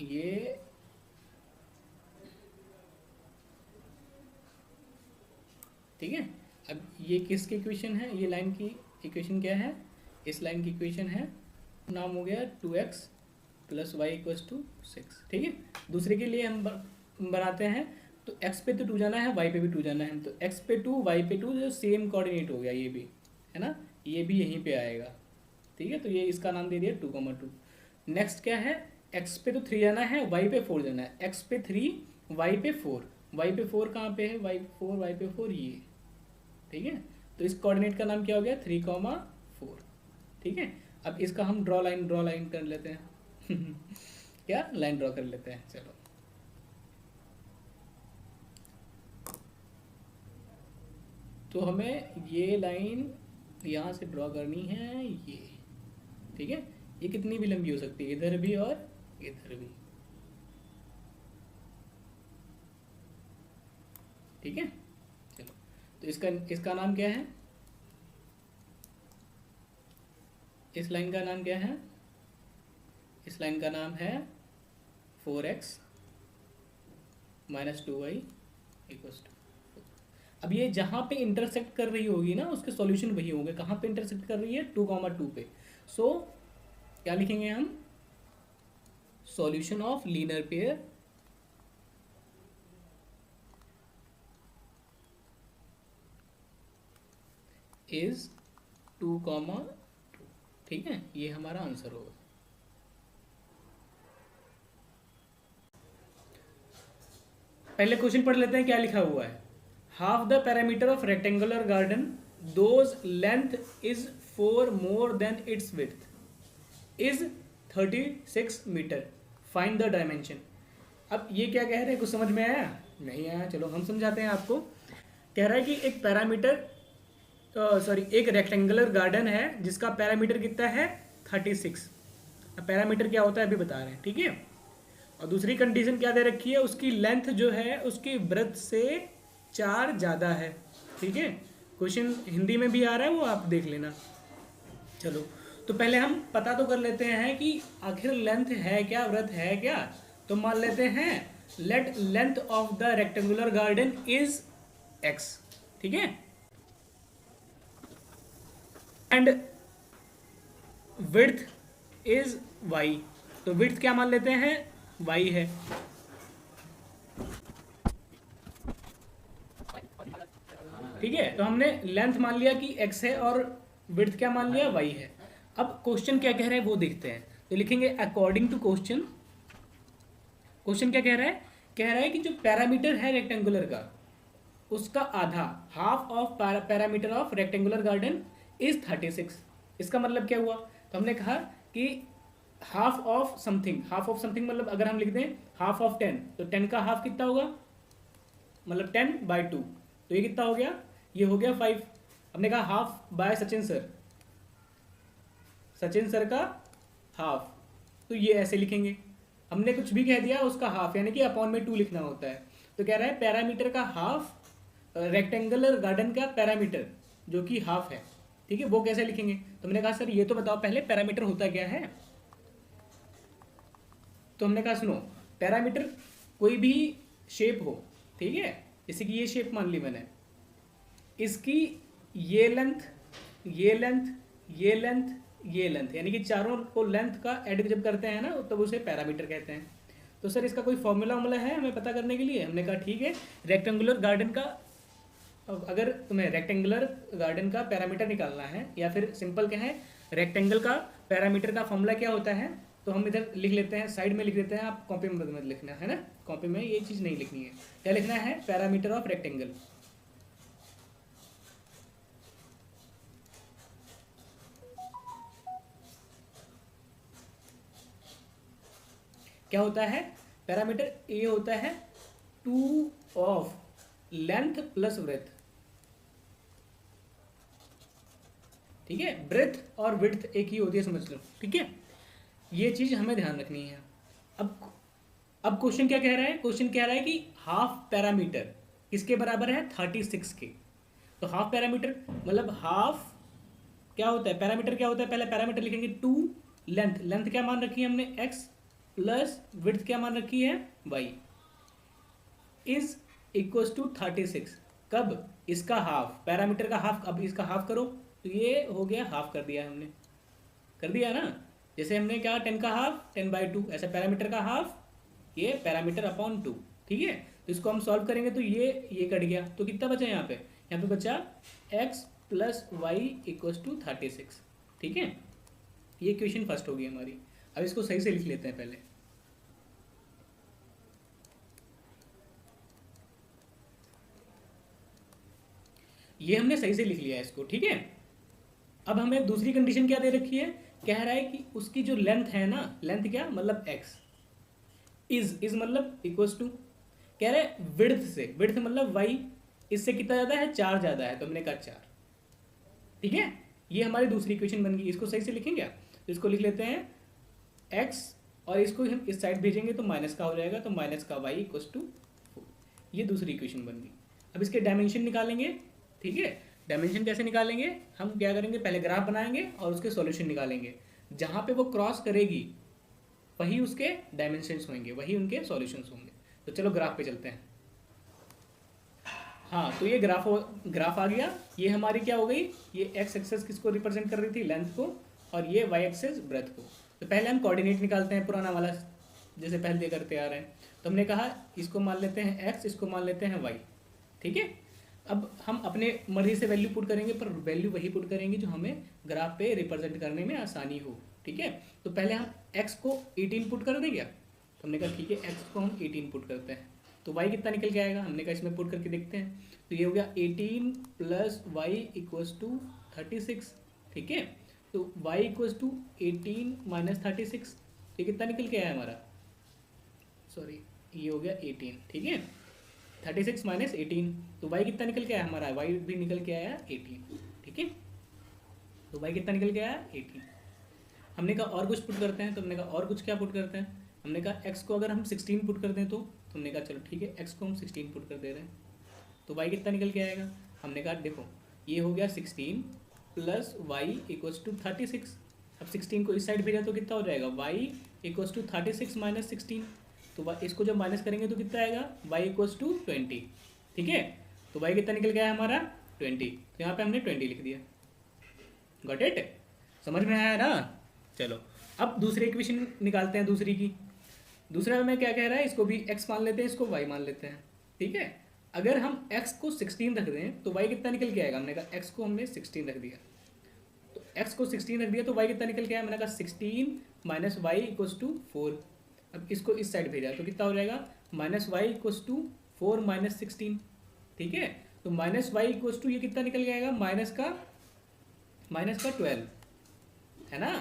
B: ये ठीक है। अब ये किसकी इक्वेशन है, ये लाइन की इक्वेशन क्या है, इस लाइन की इक्वेशन है, नाम हो गया 2x + y = 6। ठीक है, दूसरे के लिए हम बनाते हैं, तो x पे तो 2 जाना है, y पे भी 2 जाना है, तो x पे 2 y पे 2 जो सेम कोऑर्डिनेट हो गया, ये भी है ना, ये भी यहीं पे आएगा। ठीक है, तो ये इसका नाम दे दिया 2, 2। नेक्स्ट क्या है, x पे तो 3 जाना है, y पे 4 जाना है, x पे 3 y पे 4, y पे 4 कहाँ पे है, y पे 4 y पे 4 ये। ठीक है, तो इस कोऑर्डिनेट का नाम क्या हो गया 3, 4। ठीक है, अब इसका हम ड्रॉ लाइन कर लेते हैं क्या लाइन ड्रॉ कर लेते हैं, चलो। तो हमें ये लाइन यहाँ से ड्रॉ करनी है, ये। ठीक है, ये कितनी भी लंबी हो सकती है, इधर भी और इधर भी। ठीक है, चलो, तो इसका नाम क्या है, इस लाइन का नाम क्या है, इस लाइन का नाम है 4x - 2y = 4। अब ये जहाँ पे इंटरसेक्ट कर रही होगी ना, उसके सॉल्यूशन वही होंगे, कहाँ पे इंटरसेक्ट कर रही है 2, 2 पे, सो क्या लिखेंगे हम, solution of linear pair is 2, 2। ठीक है, ये हमारा आंसर होगा। पहले क्वेश्चन पढ़ लेते हैं क्या लिखा हुआ है, half the parameter of rectangular garden those length is 4 more than its width is 36 metre, find the dimension. अब ये क्या कह रहे हैं, कुछ समझ में आया, नहीं आया, चलो हम समझाते हैं आपको। कह रहा है कि एक पैरामीटर एक रेक्टेंगुलर गार्डन है जिसका पैरामीटर कितना है 36। अब पैरामीटर क्या होता है अभी बता रहे हैं। ठीक है, और दूसरी कंडीशन क्या दे रखी है, उसकी लेंथ जो है उसकी ब्रेड्थ से 4 ज़्यादा है। ठीक है, क्वेश्चन हिंदी में भी आ रहा है, वो आप देख लेना। चलो, तो पहले हम पता तो कर लेते हैं कि आखिर लेंथ है क्या, ब्रेड्थ है क्या। तो मान लेते हैं late length of the rectangular garden is x। ठीक है, एंड विड्थ इज y। तो विड्थ क्या मान लेते हैं, y है। ठीक है, तो हमने लेंथ मान लिया कि x है और विड्थ क्या मान लिया, y है। अब क्वेश्चन क्या कह रहा है वो देखते हैं, तो लिखेंगे अकॉर्डिंग टू क्वेश्चन। क्वेश्चन क्या कह रहा है कि जो पैरामीटर है रेक्टेंगुलर का, उसका आधा, half of parameter of rectangular garden is 36। इसका मतलब क्या हुआ, तो हमने कहा कि हाफ ऑफ समथिंग मतलब अगर हम लिख दें हाफ ऑफ 10, तो 10 का हाफ कितना होगा, मतलब 10/2, तो ये कितना हो गया, ये हो गया 5। हमने कहा हाफ बाय सचिन सर का हाफ, तो ये ऐसे लिखेंगे। हमने कुछ भी कह दिया उसका हाफ, यानी कि अपॉन में 2 लिखना होता है। तो कह रहा है पैरामीटर का हाफ, रेक्टेंगुलर गार्डन का पैरामीटर जो कि हाफ है। ठीक है, वो कैसे लिखेंगे, तो हमने कहा सर ये तो बताओ पहले पैरामीटर होता क्या है। तो हमने कहा सुनो, पैरामीटर कोई भी शेप हो, ठीक है, जैसे कि ये शेप मान ली मैंने, इसकी ये लेंथ, ये लेंथ, ये लेंथ, ये लेंथ, यानी कि चारों को लेंथ का ऐड जब करते हैं ना तब उसे पैरामीटर कहते हैं। तो सर इसका कोई फॉर्मूला है हमें पता करने के लिए? हमने कहा ठीक है, रेक्टेंगुलर गार्डन का, अगर तुम्हें रेक्टेंगुलर गार्डन का पैरामीटर निकालना है या फिर सिंपल क्या है, रेक्टेंगल का पैरामीटर का फॉर्मूला क्या होता है, तो हम इधर लिख लेते हैं, साइड में लिख देते हैं, आप कॉपी में मत लिखना है ना, कॉपी में ये चीज़ नहीं लिखनी है। क्या लिखना है? Parameter of rectangle. क्या होता है? पैरामीटर ये होता है 2 ऑफ लेंथ प्लस ब्रेथ। ठीक है, ब्रेथ और विड्थ एक ही होती है, समझ लो। ठीक है, ये चीज हमें ध्यान रखनी है। अब क्वेश्चन क्या कह रहा है? क्वेश्चन कह रहा है कि हाफ पैरामीटर किसके बराबर है? 36 के। तो हाफ पैरामीटर मतलब हाफ क्या होता है? पैरामीटर क्या होता है? पहले पैरामीटर लिखेंगे 2 लेंथ, लेंथ क्या मान रखी है हमने? x प्लस विड्थ क्या मान रखी है? y is equal to 36। कब? इसका हाफ, पैरामीटर का हाफ। अब इसका हाफ करो तो ये हो गया, हाफ कर दिया हमने, कर दिया ना। जैसे हमने क्या, 10 का हाफ 10/2, ऐसा पैरामीटर का हाफ, ये पैरामीटर अपॉन 2। ठीक है, तो इसको हम सॉल्व करेंगे तो ये कट गया, तो कितना बचा यहाँ पे? यहाँ पे बचा x plus Y equal to 36। ठीक है, ये इक्वेशन फर्स्ट होगी हमारी। अब इसको सही से लिख लेते हैं पहले। ये हमने सही से लिख लिया है इसको। ठीक है, अब हमें दूसरी कंडीशन क्या दे रखी है? कह रहा है कि उसकी जो लेंथ है ना, लेंथ क्या मतलब x, इज मतलब इक्वल्स टू, कह रहा है विड्थ से, विड्थ मतलब y, इससे कितना ज़्यादा है? 4 ज़्यादा है, तो हमने कहा 4। ठीक है, ये हमारी दूसरी इक्वेशन बन गई। इसको सही से लिखेंगे, तो इसको लिख लेते हैं x, और इसको हम इस साइड भेजेंगे तो माइनस का हो जाएगा, तो माइनस का y इक्वल्स टू 4। ये दूसरी इक्वेशन बन गई। अब इसके डायमेंशन निकालेंगे। ठीक है, डायमेंशन कैसे निकालेंगे? हम क्या करेंगे, पहले ग्राफ बनाएंगे और उसके सॉल्यूशन निकालेंगे। जहाँ पे वो क्रॉस करेगी वही उसके डायमेंशंस होंगे, वही उनके सॉल्यूशंस होंगे। तो चलो ग्राफ पे चलते हैं। हाँ, तो ये ग्राफ आ गया। ये हमारी क्या हो गई? ये एक्स एक्सेस किसको रिप्रेजेंट कर रही थी? लेंथ को, और ये वाई एक्सेस ब्रेथ को। तो पहले हम कोऑर्डिनेट निकालते हैं, पुराना वाला जैसे पहले करते आ रहे हैं। तो हमने कहा इसको मान लेते हैं एक्स, इसको मान लेते हैं वाई। ठीक है, अब हम अपने मर्जी से वैल्यू पुट करेंगे, पर वैल्यू वही पुट करेंगे जो हमें ग्राफ पे रिप्रेजेंट करने में आसानी हो। ठीक है, तो पहले हम x को 18 पुट कर दें क्या? तो हमने कहा ठीक है, x को हम 18 पुट करते हैं, तो y कितना निकल के आएगा? हमने कहा इसमें पुट करके देखते हैं। तो ये हो गया 18 प्लस वाई इक्वल्स टू 36। ठीक है, तो y इक्वल्स टू 18 माइनस 36, ये कितना निकल के आया हमारा? सॉरी, ये हो गया 18। ठीक है, 36 माइनस 18, तो y कितना निकल के आया हमारा? y भी निकल के आया 18। ठीक है, तो y कितना निकल के आया? 18। हमने कहा और कुछ पुट करते हैं, तो हमने कहा और कुछ क्या पुट करते हैं? हमने कहा x को अगर हम 16 पुट कर दें तो हमने कहा चलो ठीक है, x को हम 16 पुट कर दे रहे हैं, तो y कितना निकल के आएगा? हमने कहा देखो ये हो गया 16 प्लस वाई इक्वल्स टू 36। अब 16 को इस साइड भेजा तो कितना हो जाएगा? y इक्वल्स टू 36 माइनस 16, तो इसको जब माइनस करेंगे तो कितना आएगा? y equals to 20। ठीक है, तो y कितना निकल गया हमारा? 20। तो यहाँ पे हमने 20 लिख दिया। Got it? समझ में आया ना? चलो अब दूसरी इक्वेशन निकालते हैं दूसरी की। दूसरा में क्या कह रहा है? इसको भी x मान लेते हैं, इसको y मान लेते हैं। ठीक है, अगर हम x को 16 रख दें तो y कितना निकल के आएगा? हमने कहा x को हमने 16 रख दिया, तो x को 16 रख दिया तो y कितना निकल के आया? मैंने कहा 16 माइनस वाई इक्वल्स टू 4। अब इसको इस साइड भेजा तो कितना हो जाएगा? Minus Y equals to 4 minus 16। ठीक है, तो माइनस वाई इक्वल्स टू ये कितना निकल के आएगा? माइनस का 12 है ना।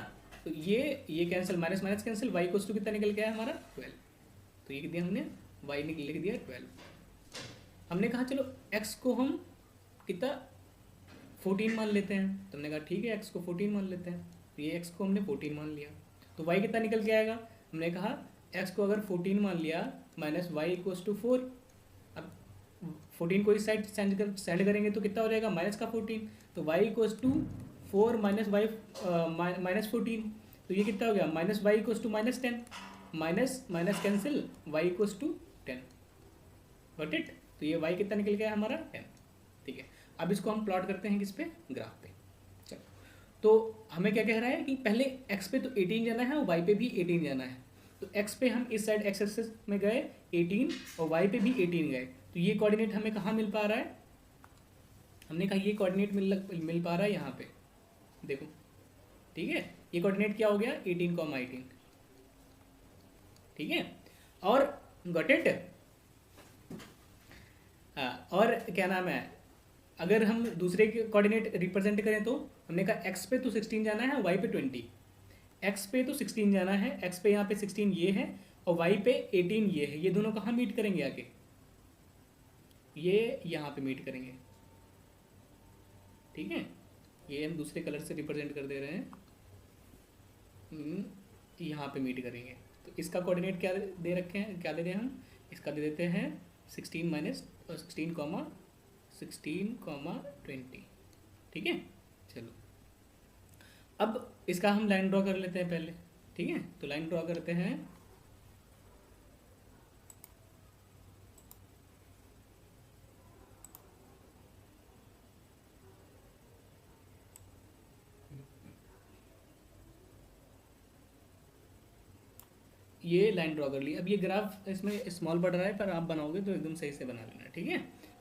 B: तो ये cancel, minus minus cancel, y equals to कितना निकल के आया हमारा? 12। तो ये दिया हमने, वाई लिख दिया 12। हमने कहा चलो x को हम कितना 14 मान लेते हैं, तो हमने कहा ठीक है x को 14 मान लेते हैं, तो ये x को हमने 14 मान लिया, तो y कितना निकल के आएगा? हमने कहा x को अगर 14 मान लिया माइनस वाई इक्वल्स टू 4। अब 14 को इस साइड सेंड करेंगे तो कितना हो जाएगा? माइनस का 14, तो y equals to 4 minus y minus 14, तो ये कितना हो गया? Minus Y equals to -10, minus minus cancel, y equals to 10। Got it? तो ये y कितना निकल गया हमारा 10। ठीक है, अब इसको हम प्लॉट करते हैं किस पे, ग्राफ पे। चलो, तो हमें क्या कह रहा है कि पहले x पे तो 18 जाना है और y पे भी 18 जाना है। तो x पे हम इस साइड x एक्सिस में गए 18 और y पे भी 18 गए, तो ये कोऑर्डिनेट हमें कहाँ मिल पा रहा है, हमने कहा ये कोऑर्डिनेट मिल पा रहा है यहाँ पे, देखो। ठीक है, ये कोऑर्डिनेट क्या हो गया 18,18। ठीक है, और गॉट इट। और क्या नाम है, अगर हम दूसरे के कोऑर्डिनेट रिप्रेजेंट करें तो हमने कहा x पे तो 16 जाना है, y पे 20। x पे तो 16 जाना है, x पे यहाँ पे 16 ये है और y पे 18 ये है। ये दोनों कहाँ मीट करेंगे आके, ये यहाँ पे मीट करेंगे। ठीक है, ये हम दूसरे कलर से रिप्रेजेंट कर दे रहे हैं, यहाँ पे मीट करेंगे। तो इसका कोऑर्डिनेट क्या दे रखे हैं, क्या दे रहे हैं हम, इसका दे देते हैं 16 माइनस 16 कॉमा 20। ठीक है, चलो अब इसका हम लाइन ड्रॉ कर लेते हैं पहले। ठीक है, तो लाइन ड्रॉ करते हैं। ये लाइन ड्रॉ कर ली। अब ये ग्राफ इसमें स्मॉल बढ़ रहा है, पर आप बनाओगे तो एकदम सही से बना लेना। ठीक है,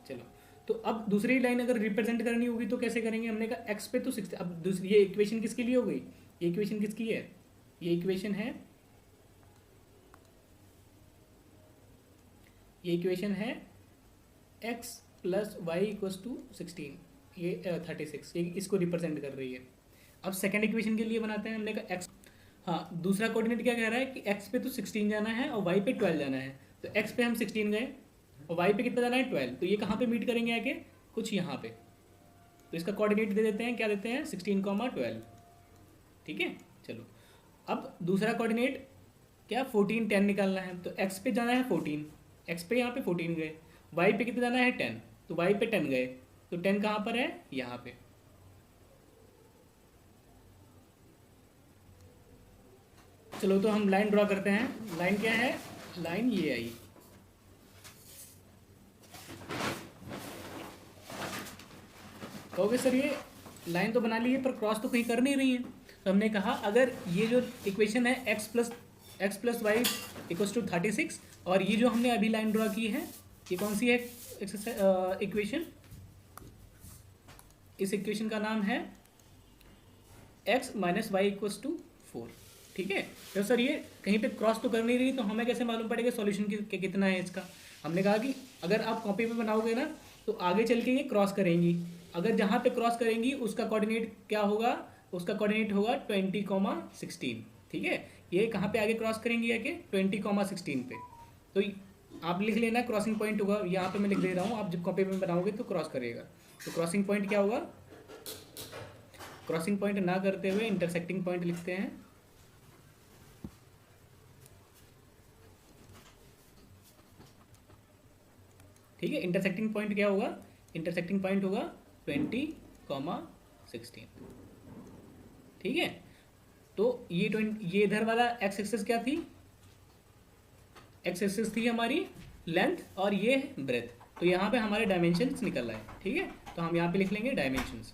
B: चलो, तो अब दूसरी लाइन अगर रिप्रेजेंट करनी होगी तो कैसे करेंगे, हमने कहा x पे तो 6। अब दूसरी ये इक्वेशन किसके लिए हो गई, ये इक्वेशन किसकी है, ये इक्वेशन है, ये इक्वेशन है x plus y equals to 16, ये 36, ये इसको रिप्रेजेंट कर रही है। अब सेकेंड इक्वेशन के लिए बनाते हैं, हमने कहा x, हाँ दूसरा कोऑर्डिनेट क्या कह रहा है कि x पे तो 16 जाना है और y पे 12 जाना है। तो x पे हम 16 गए और y पे कितना जाना है 12, तो ये कहाँ पे मीट करेंगे आके, कुछ यहाँ पे। तो इसका कोऑर्डिनेट दे देते हैं, क्या देते हैं 16,12। ठीक है, चलो अब दूसरा कोऑर्डिनेट क्या 14 10 निकालना है। तो x पे जाना है 14, x पे यहाँ पे 14 गए, y पे कितना जाना है 10, तो y पे 10 गए, तो 10 कहाँ पर है, यहाँ पे। चलो तो हम लाइन ड्रॉ करते हैं। लाइन क्या है, लाइन ये आई। कहोगे सर ये लाइन तो बना ली है पर क्रॉस तो कहीं कर नहीं रही है। तो हमने कहा अगर ये जो इक्वेशन है x plus Y equals to 36, और ये जो हमने अभी लाइन ड्रॉ की है ये कौन सी है इक्वेशन, इस इक्वेशन का नाम है x minus Y equals to 4। ठीक है, तो सर ये कहीं पे क्रॉस तो कर नहीं रही, तो हमें कैसे मालूम पड़ेगा सॉल्यूशन कितना है इसका। हमने कहा कि अगर आप कॉपी पे बनाओगे ना तो आगे चल के ये क्रॉस करेंगी। अगर जहाँ पे क्रॉस करेंगी उसका कोऑर्डिनेट क्या होगा, उसका कोऑर्डिनेट होगा 20,16। ठीक है, ये कहाँ पे आगे क्रॉस करेंगी आके 20,16 पे। तो आप लिख लेना क्रॉसिंग पॉइंट होगा, यहाँ पे मैं लिख दे रहा हूँ, आप जब कॉपी पे बनाओगे तो क्रॉस करेगा। तो क्रॉसिंग पॉइंट क्या होगा, क्रॉसिंग पॉइंट ना करते हुए इंटरसेक्टिंग पॉइंट लिखते हैं। ठीक है, इंटरसेक्टिंग पॉइंट क्या होगा, इंटरसेक्टिंग पॉइंट होगा 20,16। ठीक है, तो ये इधर वाला एक्स एक्सिस क्या थी, एक्स एक्सिस थी हमारी लेंथ और ये ब्रेथ। तो यहाँ पे हमारे डायमेंशंस निकल रहा है। ठीक है, तो हम यहाँ पे लिख लेंगे डायमेंशंस।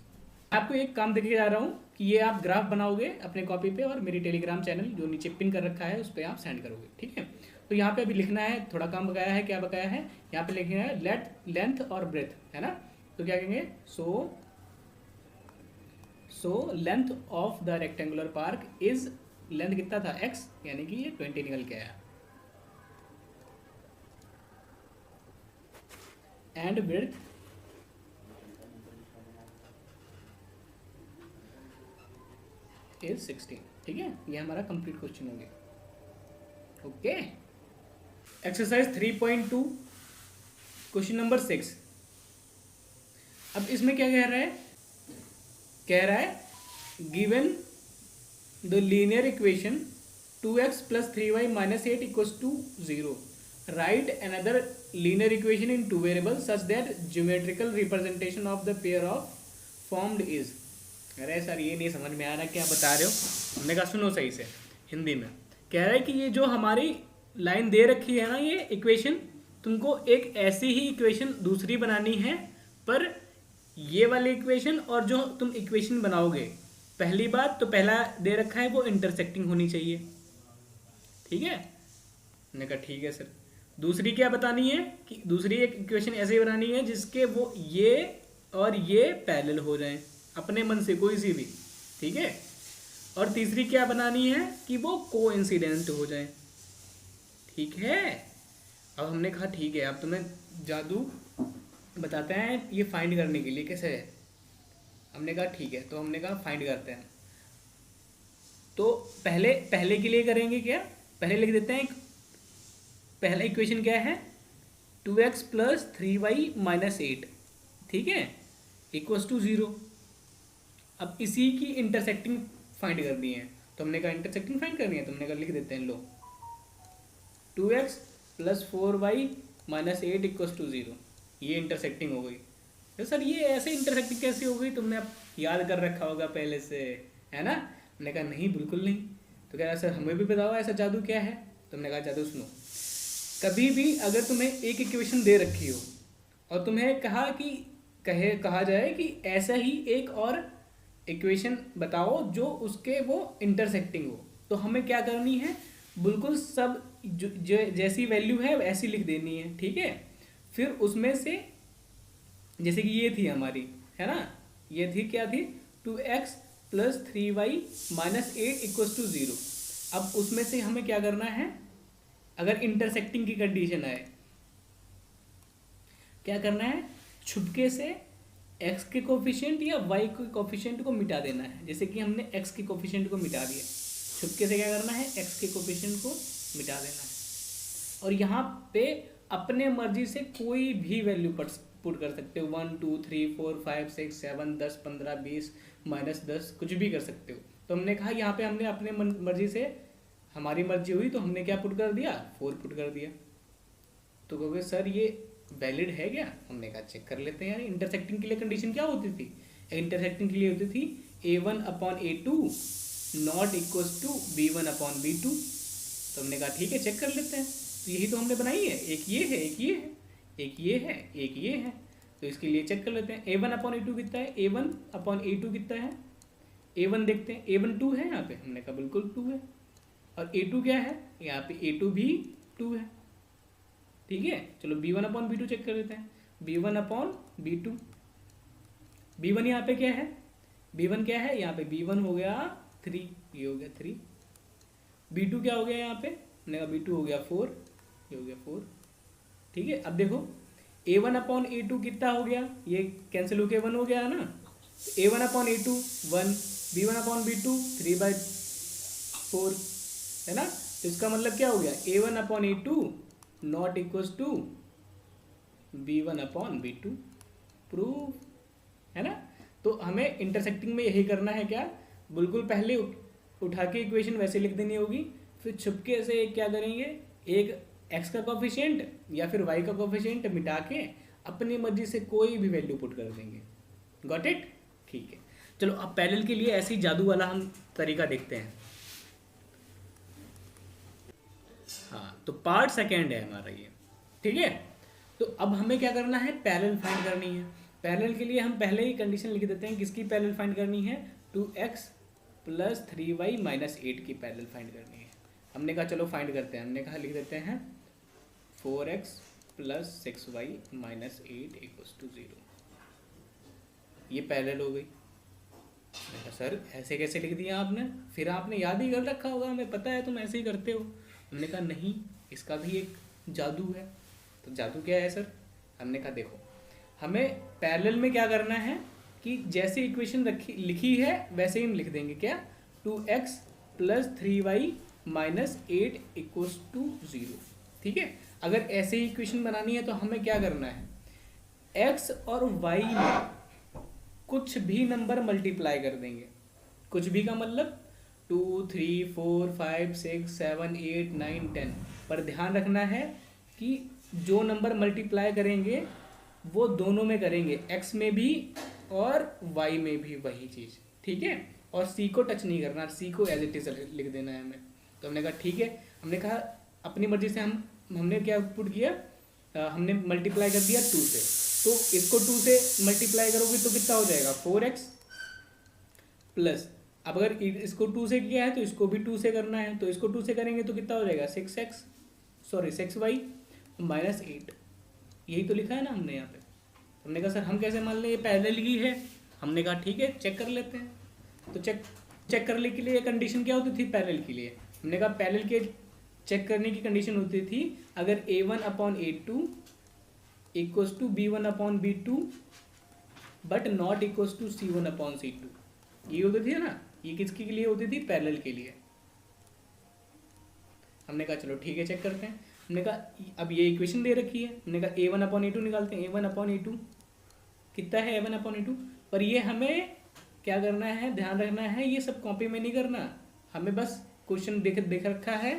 B: आपको एक काम देके जा रहा हूँ कि ये आप ग्राफ बनाओगे अपने कॉपी पे और मेरी टेलीग्राम चैनल जो नीचे पिन कर रखा है उस पर आप सेंड करोगे। ठीक है, तो यहाँ पे अभी लिखना है, थोड़ा काम बकाया है। क्या बकाया है, यहाँ पे लिखना है लेंथ और ब्रेथ, है ना। तो क्या कहेंगे, so length of the rectangular park is, length कितना था x, यानी कि ये 20 निकल के आया, एंड विड्थ इज 16। ठीक है, ये हमारा कंप्लीट क्वेश्चन हो गया। Okay, exercise 3.2 question number 6। अब इसमें क्या कह रहा है given the linear equation 2x plus 3y minus 8 equals to 0, right another linear equation in two variable such that geometrical representation of the pair of formed is. अरे sir ये नहीं समझ में आ रहा क्या बता रहे हो। हमने कहा सुनो सही से हिंदी में। कह रहा है कि ये जो हमारी लाइन दे रखी है ना, ये इक्वेशन तुमको एक ऐसी ही इक्वेशन दूसरी बनानी है, पर ये वाली इक्वेशन और जो तुम इक्वेशन बनाओगे, पहली बात तो पहला दे रखा है वो इंटरसेक्टिंग होनी चाहिए, ठीक है। मैंने कहा ठीक है सर। दूसरी क्या बतानी है कि दूसरी एक इक्वेशन ऐसे बनानी है जिसके वो ये और ये पैरेलल हो जाएं अपने मन से कोई सी भी, ठीक है। और तीसरी क्या बनानी है कि वो कोइंसिडेंट हो जाए, ठीक है। अब हमने कहा ठीक है, अब तुम्हें जादू बताते हैं ये फाइंड करने के लिए कैसे है। हमने कहा ठीक है, तो हमने कहा फाइंड करते हैं। तो पहले पहले के लिए करेंगे क्या, पहले लिख देते हैं पहला इक्वेशन क्या है 2x प्लस 3y माइनस 8, ठीक है, इक्वल्स टू 0। अब इसी की इंटरसेक्टिंग फाइंड करनी है, तो हमने कहा इंटरसेक्टिंग फाइंड करनी है, तो हमने कहा लिख देते हैं लो 2x plus 4y minus 8 equals to 0। ये इंटरसेक्टिंग हो गई। तो सर ये ऐसे इंटरसेक्टिंग कैसे हो गई, तुमने अब याद कर रखा होगा पहले से, है ना। हमने कहा नहीं बिल्कुल नहीं। तो कह रहा सर हमें भी बताओ ऐसा जादू क्या है। तो हमने कहा जादू सुनो, कभी भी अगर तुम्हें एक इक्वेशन दे रखी हो और तुम्हें कहा जाए कि ऐसा ही एक और इक्वेशन बताओ जो उसके वो इंटरसेक्टिंग हो, तो हमें क्या करनी है, बिल्कुल सब जो जैसी वैल्यू है वैसी लिख देनी है, ठीक है। फिर उसमें से जैसे कि ये थी हमारी, है ना, ये थी क्या थी 2x plus 3y minus 8 equals to 0। अब उसमें से हमें क्या करना है, अगर इंटरसेक्टिंग की कंडीशन आए क्या करना है, छुपके से x के कोफिशिएंट या y के कोफिशिएंट को मिटा देना है। जैसे कि हमने x के कोफिशिएंट को मिटा दिया, छुपके से क्या करना है x के कोफिशिएंट को मिटा देना है। और यहाँ पे अपने मर्जी से कोई भी वैल्यू पुट कर सकते हो, 1 2 3 4 5 6 7 10 15 20 -10 कुछ भी कर सकते हो। तो हमने कहा यहाँ पे हमने अपने मर्जी से, हमारी मर्जी हुई तो हमने क्या पुट कर दिया 4 पुट कर दिया। तो कहोगे सर ये वैलिड है क्या, हमने कहा चेक कर लेते हैं यार। इंटरसेक्टिंग के लिए कंडीशन क्या होती थी, इंटरसेक्टिंग के लिए होती थी a1/a2 not equals to b1/b2। तो हमने कहा ठीक है चेक कर लेते हैं। तो यही तो हमने बनाई है, एक ये है एक ये है एक ये है एक ये है, तो इसके लिए चेक कर लेते हैं a1/a2 कितना है, a1/a2 कितना है, a1 देखते हैं, a1 2 है यहाँ पे, हमने कहा बिल्कुल 2 है। और a2 क्या है, यहाँ पे a2 भी 2 है, ठीक है। चलो b1/b2 चेक कर लेते हैं, b1/b2, b1 यहाँ पे क्या है, b1 क्या है यहाँ पे, b1 हो गया 3, ये हो गया 3, b2 क्या हो गया यहाँ पे, हमने कहा b2 हो गया 4, ये हो गया 4, ठीक है। अब देखो a1/a2 कितना हो गया, ये कैंसिल होके 1 हो गया ना, a1/a2 1, b1/b2 3/4, है ना। तो इसका मतलब क्या हो गया a1/a2 not equals to b1/b2, proof, है ना। तो हमें इंटरसेक्टिंग में यही करना है क्या, बिल्कुल पहले उठा के इक्वेशन वैसे लिख देनी होगी, फिर छुपके से क्या करेंगे, एक x का कोफिशिएंट या फिर y का कोफिशिएंट मिटा के अपनी मर्जी से कोई भी वैल्यू पुट कर देंगे। गॉट इट, ठीक है। चलो अब पैरेलल के लिए ऐसे ही जादू वाला हम तरीका देखते हैं। हाँ, तो पार्ट सेकेंड है हमारा ये, ठीक है। तो अब हमें क्या करना है, पैरेलल फाइंड करनी है। पैरेलल के लिए हम पहले ही कंडीशन लिख देते हैं, किसकी पैरेलल फाइंड करनी है, 2x प्लस 3y माइनस 8 की पैरेलल फाइंड करनी है। हमने कहा चलो फाइंड करते हैं, हमने कहा लिख देते हैं 4x plus 6y minus 8 equals to 0। ये पैरेलल हो गई। मैंने कहा सर ऐसे कैसे लिख दिया आपने, फिर आपने याद ही कर रखा होगा, हमें पता है तुम ऐसे ही करते हो। हमने कहा नहीं, इसका भी एक जादू है। तो जादू क्या है सर, हमने कहा देखो हमें पैरेलल में क्या करना है कि जैसे इक्वेशन लिखी है वैसे ही हम लिख देंगे, क्या 2x plus 3y minus 8 equals to 0, ठीक है। अगर ऐसे ही इक्वेशन बनानी है तो हमें क्या करना है, x और y में कुछ भी नंबर मल्टीप्लाई कर देंगे। कुछ भी का मतलब 2 3 4 5 6 7 8 9 10, पर ध्यान रखना है कि जो नंबर मल्टीप्लाई करेंगे वो दोनों में करेंगे, x में भी और y में भी वही चीज़, ठीक है। और c को टच नहीं करना, c को एज इट इज लिख देना है हमें। तो हमने कहा ठीक है, हमने कहा अपनी मर्जी से हमने क्या पुट किया हमने मल्टीप्लाई कर दिया 2 से, तो इसको 2 से मल्टीप्लाई करोगे तो कितना हो जाएगा 4x प्लस, अब अगर इसको 2 से किया है तो इसको भी 2 से करना है, तो इसको 2 से करेंगे तो कितना हो जाएगा 6y माइनस 8। यही तो लिखा है ना हमने यहाँ पे। हमने कहा सर हम कैसे मान लें, ये पैरेलल ही है। हमने कहा ठीक है चेक कर लेते हैं। तो चेक करने के लिए कंडीशन क्या होती थी पैरेलल के लिए, हमने कहा पैरेलल के चेक करने की कंडीशन होती थी अगर a1/a2 equals to b1/b2 but not equals to c1/c2। ये होती थी ना, ये किसके लिए होती थी, पैरेलल के लिए। हमने कहा चलो ठीक है चेक करते हैं। हमने कहा अब ये इक्वेशन दे रखी है, हमने कहा a1/a2 निकालते हैं। a1/a2 कितना है, a1/a2, पर ये हमें क्या करना है, ध्यान रखना है, ये सब कॉपी में नहीं करना, हमें बस क्वेश्चन देख रखा है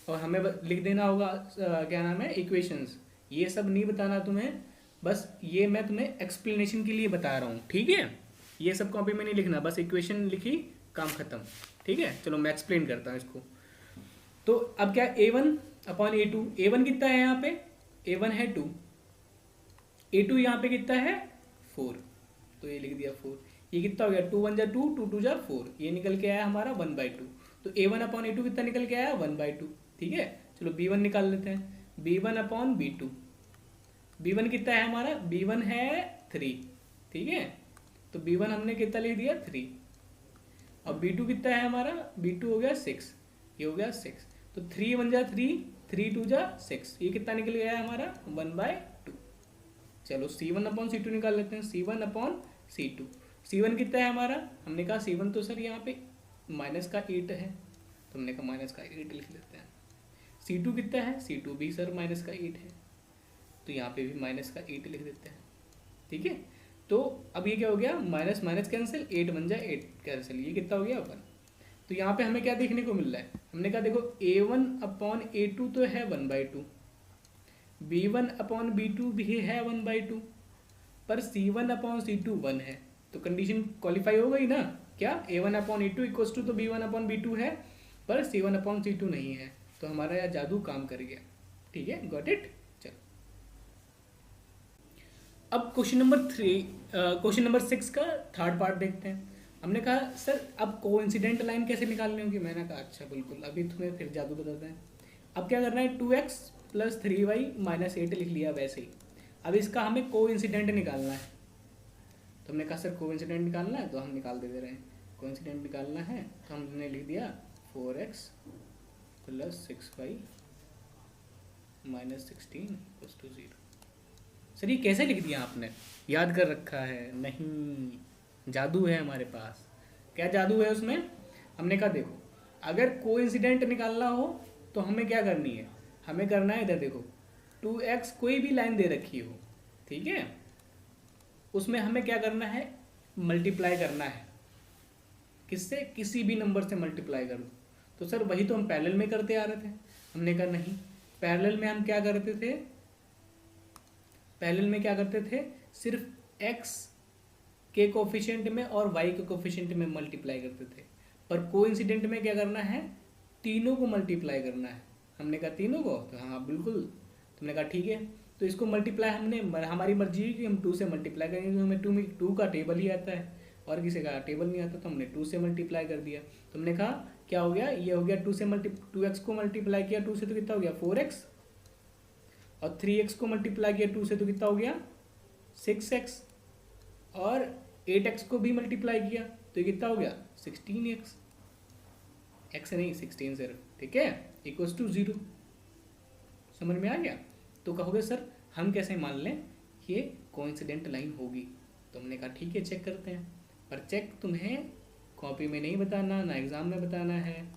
B: और हमें लिख देना होगा क्या नाम है इक्वेशंस। ये सब नहीं बताना तुम्हें, बस ये मैं तुम्हें एक्सप्लेनेशन के लिए बता रहा हूँ, ठीक है। ये सब कॉपी में नहीं लिखना, बस इक्वेशन लिखी काम खत्म, ठीक है। चलो मैं एक्सप्लेन करता हूँ इसको। तो अब क्या a1/a2, a1 कितना है यहाँ पे, a1 है 2, a2 यहाँ पे कितना है 4, तो ये लिख दिया 4। ये कितना हो गया 2 1 जा 2, 2 2 जा 4, ये निकल के आया हमारा 1/2। तो a1/a2 कितना निकल के आया 1/2, ठीक है। चलो b1 निकाल लेते हैं, b1/b2, b1 कितना है हमारा, b1 है 3, ठीक है। तो b1 हमने कितना लिख दिया 3, और b2 कितना है हमारा, b2 हो गया 6, ये हो गया 6। तो 3 1 जा 3, 3 2 जा 6, ये कितना निकल गया हमारा 1/2। चलो c1/c2 निकाल लेते हैं, c1/c2। c1 कितना है हमारा, हमने कहा c1 तो सर यहाँ पे माइनस का 8 है, तो हमने कहा माइनस का 8 लिख लेते हैं। c2 कितना है, c2 भी सर माइनस का 8 है, तो यहाँ पे भी माइनस का 8 लिख देते हैं, ठीक है। तो अब ये क्या हो गया, माइनस माइनस कैंसिल, 8 बन जाए 8 कैंसिल, ये कितना हो गया 1। तो यहाँ पे हमें क्या देखने को मिल रहा है, हमने कहा देखो a1/a2 तो है 1/2, b1/b2 भी है 1/2, पर c1/c2 1 है, तो कंडीशन क्वालिफाई हो गई ना। क्या a1/a2 इक्वल्स टू तो b1/b2 है, पर c1/c2 नहीं है, तो हमारा यह जादू काम कर गया, ठीक है, गॉट इट। चलो अब क्वेश्चन नंबर 6 का थर्ड पार्ट देखते हैं। हमने कहा सर अब कोइंसिडेंट लाइन कैसे निकालनी होगी, मैंने कहा अच्छा बिल्कुल, अभी तुम्हें फिर जादू बताते हैं। अब क्या करना है, 2x + 3y - 8 लिख लिया वैसे ही। अब इसका हमें कोइंसिडेंट निकालना है, तो हमने कहा सर कोइंसिडेंट निकालना है, तो हम निकाल दे रहे हैं। कोइंसिडेंट निकालना है तो हमने लिख दिया 4x + 6y - 16 = 0। सर ये कैसे लिख दिया आपने, याद कर रखा है? नहीं, जादू है हमारे पास। क्या जादू है उसमें, हमने कहा देखो अगर कोइंसिडेंट निकालना हो तो हमें क्या करनी है, हमें करना है इधर देखो 2x कोई भी लाइन दे रखी हो, ठीक है, उसमें हमें क्या करना है, मल्टीप्लाई करना है। किससे, किसी भी नंबर से मल्टीप्लाई कर दो। तो सर वही तो हम पैरेलल में करते आ रहे थे। हमने कहा नहीं, पैरेलल में हम क्या करते थे, पैरेलल में क्या करते थे, सिर्फ x के कोफिशिएंट में और y के कोफिशिएंट में मल्टीप्लाई करते थे। पर कोइंसिडेंट में क्या करना है, तीनों को मल्टीप्लाई करना है। हमने कहा तीनों को, तो हाँ बिल्कुल, तुमने कहा ठीक है। तो इसको मल्टीप्लाई हमने, हमारी मर्जी है कि हम 2 से मल्टीप्लाई करेंगे, क्योंकि हमें 2 का टेबल ही आता है और किसी का टेबल नहीं आता, तो हमने 2 से मल्टीप्लाई कर दिया। तो हमने कहा क्या हो गया, ये हो गया 2x को मल्टीप्लाई किया 2 से तो कितना हो गया 4x, और 3x को मल्टीप्लाई किया 2 से तो कितना हो गया 6x, और 8x को भी मल्टीप्लाई किया तो ये कितना हो गया 16x, x नहीं 16 सिर्फ, ठीक है, इक्वल्स टू 0। समझ में आ गया? तो कहोगे सर हम कैसे मान लें ये कोइंसिडेंट लाइन होगी, तो हमने कहा ठीक है चेक करते हैं। पर चेक तुम्हें कॉपी में नहीं बताना, ना एग्ज़ाम में बताना है,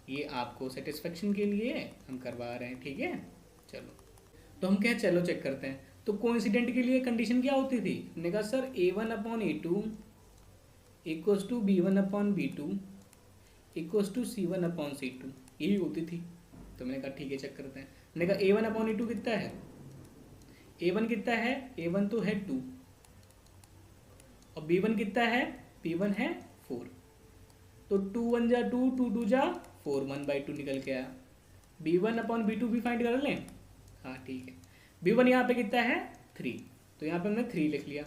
B: ये आपको सेटिस्फेक्शन के लिए हम करवा रहे हैं, ठीक है। चलो तो हम क्या, चलो चेक करते हैं। तो कोइंसिडेंट के लिए कंडीशन क्या होती थी, हमने कहा sir a1/a2 equals to b1/b2 equals to c1/c2, यही होती थी। तो मैंने कहा ठीक है चेक करते हैं। मैंने कहा a1/a2 कितना है, a1 कितना है, a1 तो है 2, और b1 कितना है, b1 है 4, तो 2 1 जा 2, 2 2 जा 4, 1/2 निकल के आया। b1/b2 भी फाइंड कर लें, हाँ ठीक है। B1 यहाँ पे कितना है 3, तो यहाँ पे हमने 3 लिख लिया।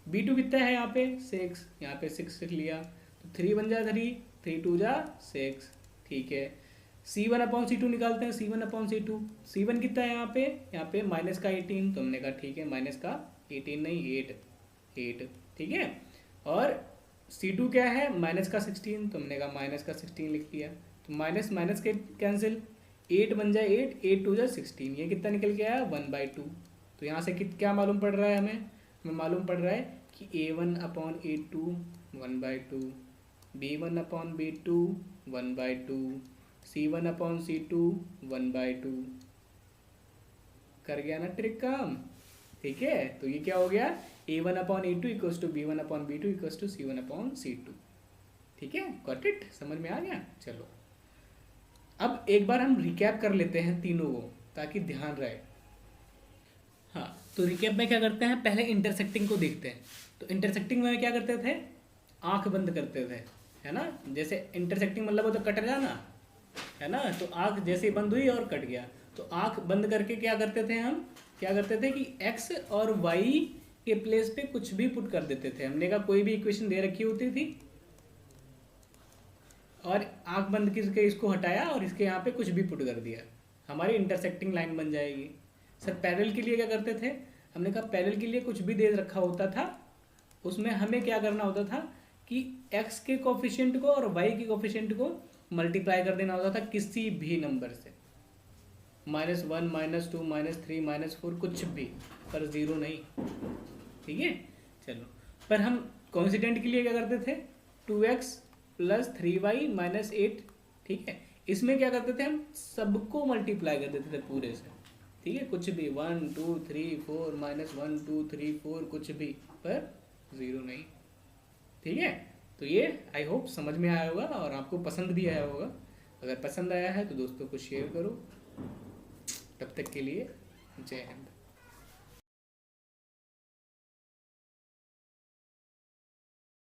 B: B2 कितना है यहाँ पे 6, यहाँ पे 6 लिख लिया, तो 3 बन जा 3, 3 2 जा 6, ठीक है। C1 अपॉन C2 निकालते हैं, C1 अपॉन C2, C1 कितना है यहाँ पे माइनस का 18, तो हमने कहा ठीक है माइनस का 18 नहीं 8, ठीक है। और C2 क्या है माइनस का 16, तो हमने कहा माइनस का 16 लिख दिया, तो माइनस माइनस के कैंसिल, 8 बन जाए 8, 8 2 जा 16, ये कितना निकल के आया 1/2। तो यहाँ से क्या मालूम पड़ रहा है हमें मालूम पड़ रहा है कि A1 upon A2 1/2, B1 upon B2 1/2, C1 upon C2 1/2। कर गया ना ट्रिक काम, ठीक है। तो ये क्या हो गया A1 upon A2 equals to B1 upon B2 equals to C1 upon C2, ठीक है। गॉट इट, समझ में आ गया। चलो अब एक बार हम रिकैप कर लेते हैं तीनों को ताकि ध्यान रहे। हाँ, तो रिकैप में क्या करते हैं, पहले इंटरसेक्टिंग को देखते हैं। तो इंटरसेक्टिंग में क्या करते थे, आंख बंद करते थे, है ना। जैसे इंटरसेक्टिंग मतलब वो तो कट जाना, है ना। तो आंख जैसे बंद हुई और कट गया, तो आंख बंद करके क्या करते थे हम, क्या करते थे कि x और y के प्लेस पे कुछ भी पुट कर देते थे। हमने कहा कोई भी इक्वेशन दे रखी होती थी और आंख बंद करके इसको हटाया और इसके यहाँ पे कुछ भी पुट कर दिया, हमारी इंटरसेक्टिंग लाइन बन जाएगी। सर पैरेलल के लिए क्या करते थे, हमने कहा पैरेलल के लिए कुछ भी दे रखा होता था, उसमें हमें क्या करना होता था कि x के कोफिशिएंट को और y के कोफिशिएंट को मल्टीप्लाई कर देना होता था किसी भी नंबर से, -1 -2 -3 -4 कुछ भी, पर 0 नहीं, ठीक है। चलो पर हम कॉन्स्टेंट के लिए क्या करते थे 2x + 3y - 8, ठीक है। इसमें क्या करते थे हम सबको मल्टीप्लाई कर देते थे पूरे से, ठीक है। कुछ भी 1 2 3 4 -1 2 3 4 कुछ भी, पर 0 नहीं, ठीक है। तो ये आई होप समझ में आया होगा और आपको पसंद भी आया होगा। अगर पसंद आया है तो दोस्तों को शेयर करो। तब तक के लिए जय हिंद।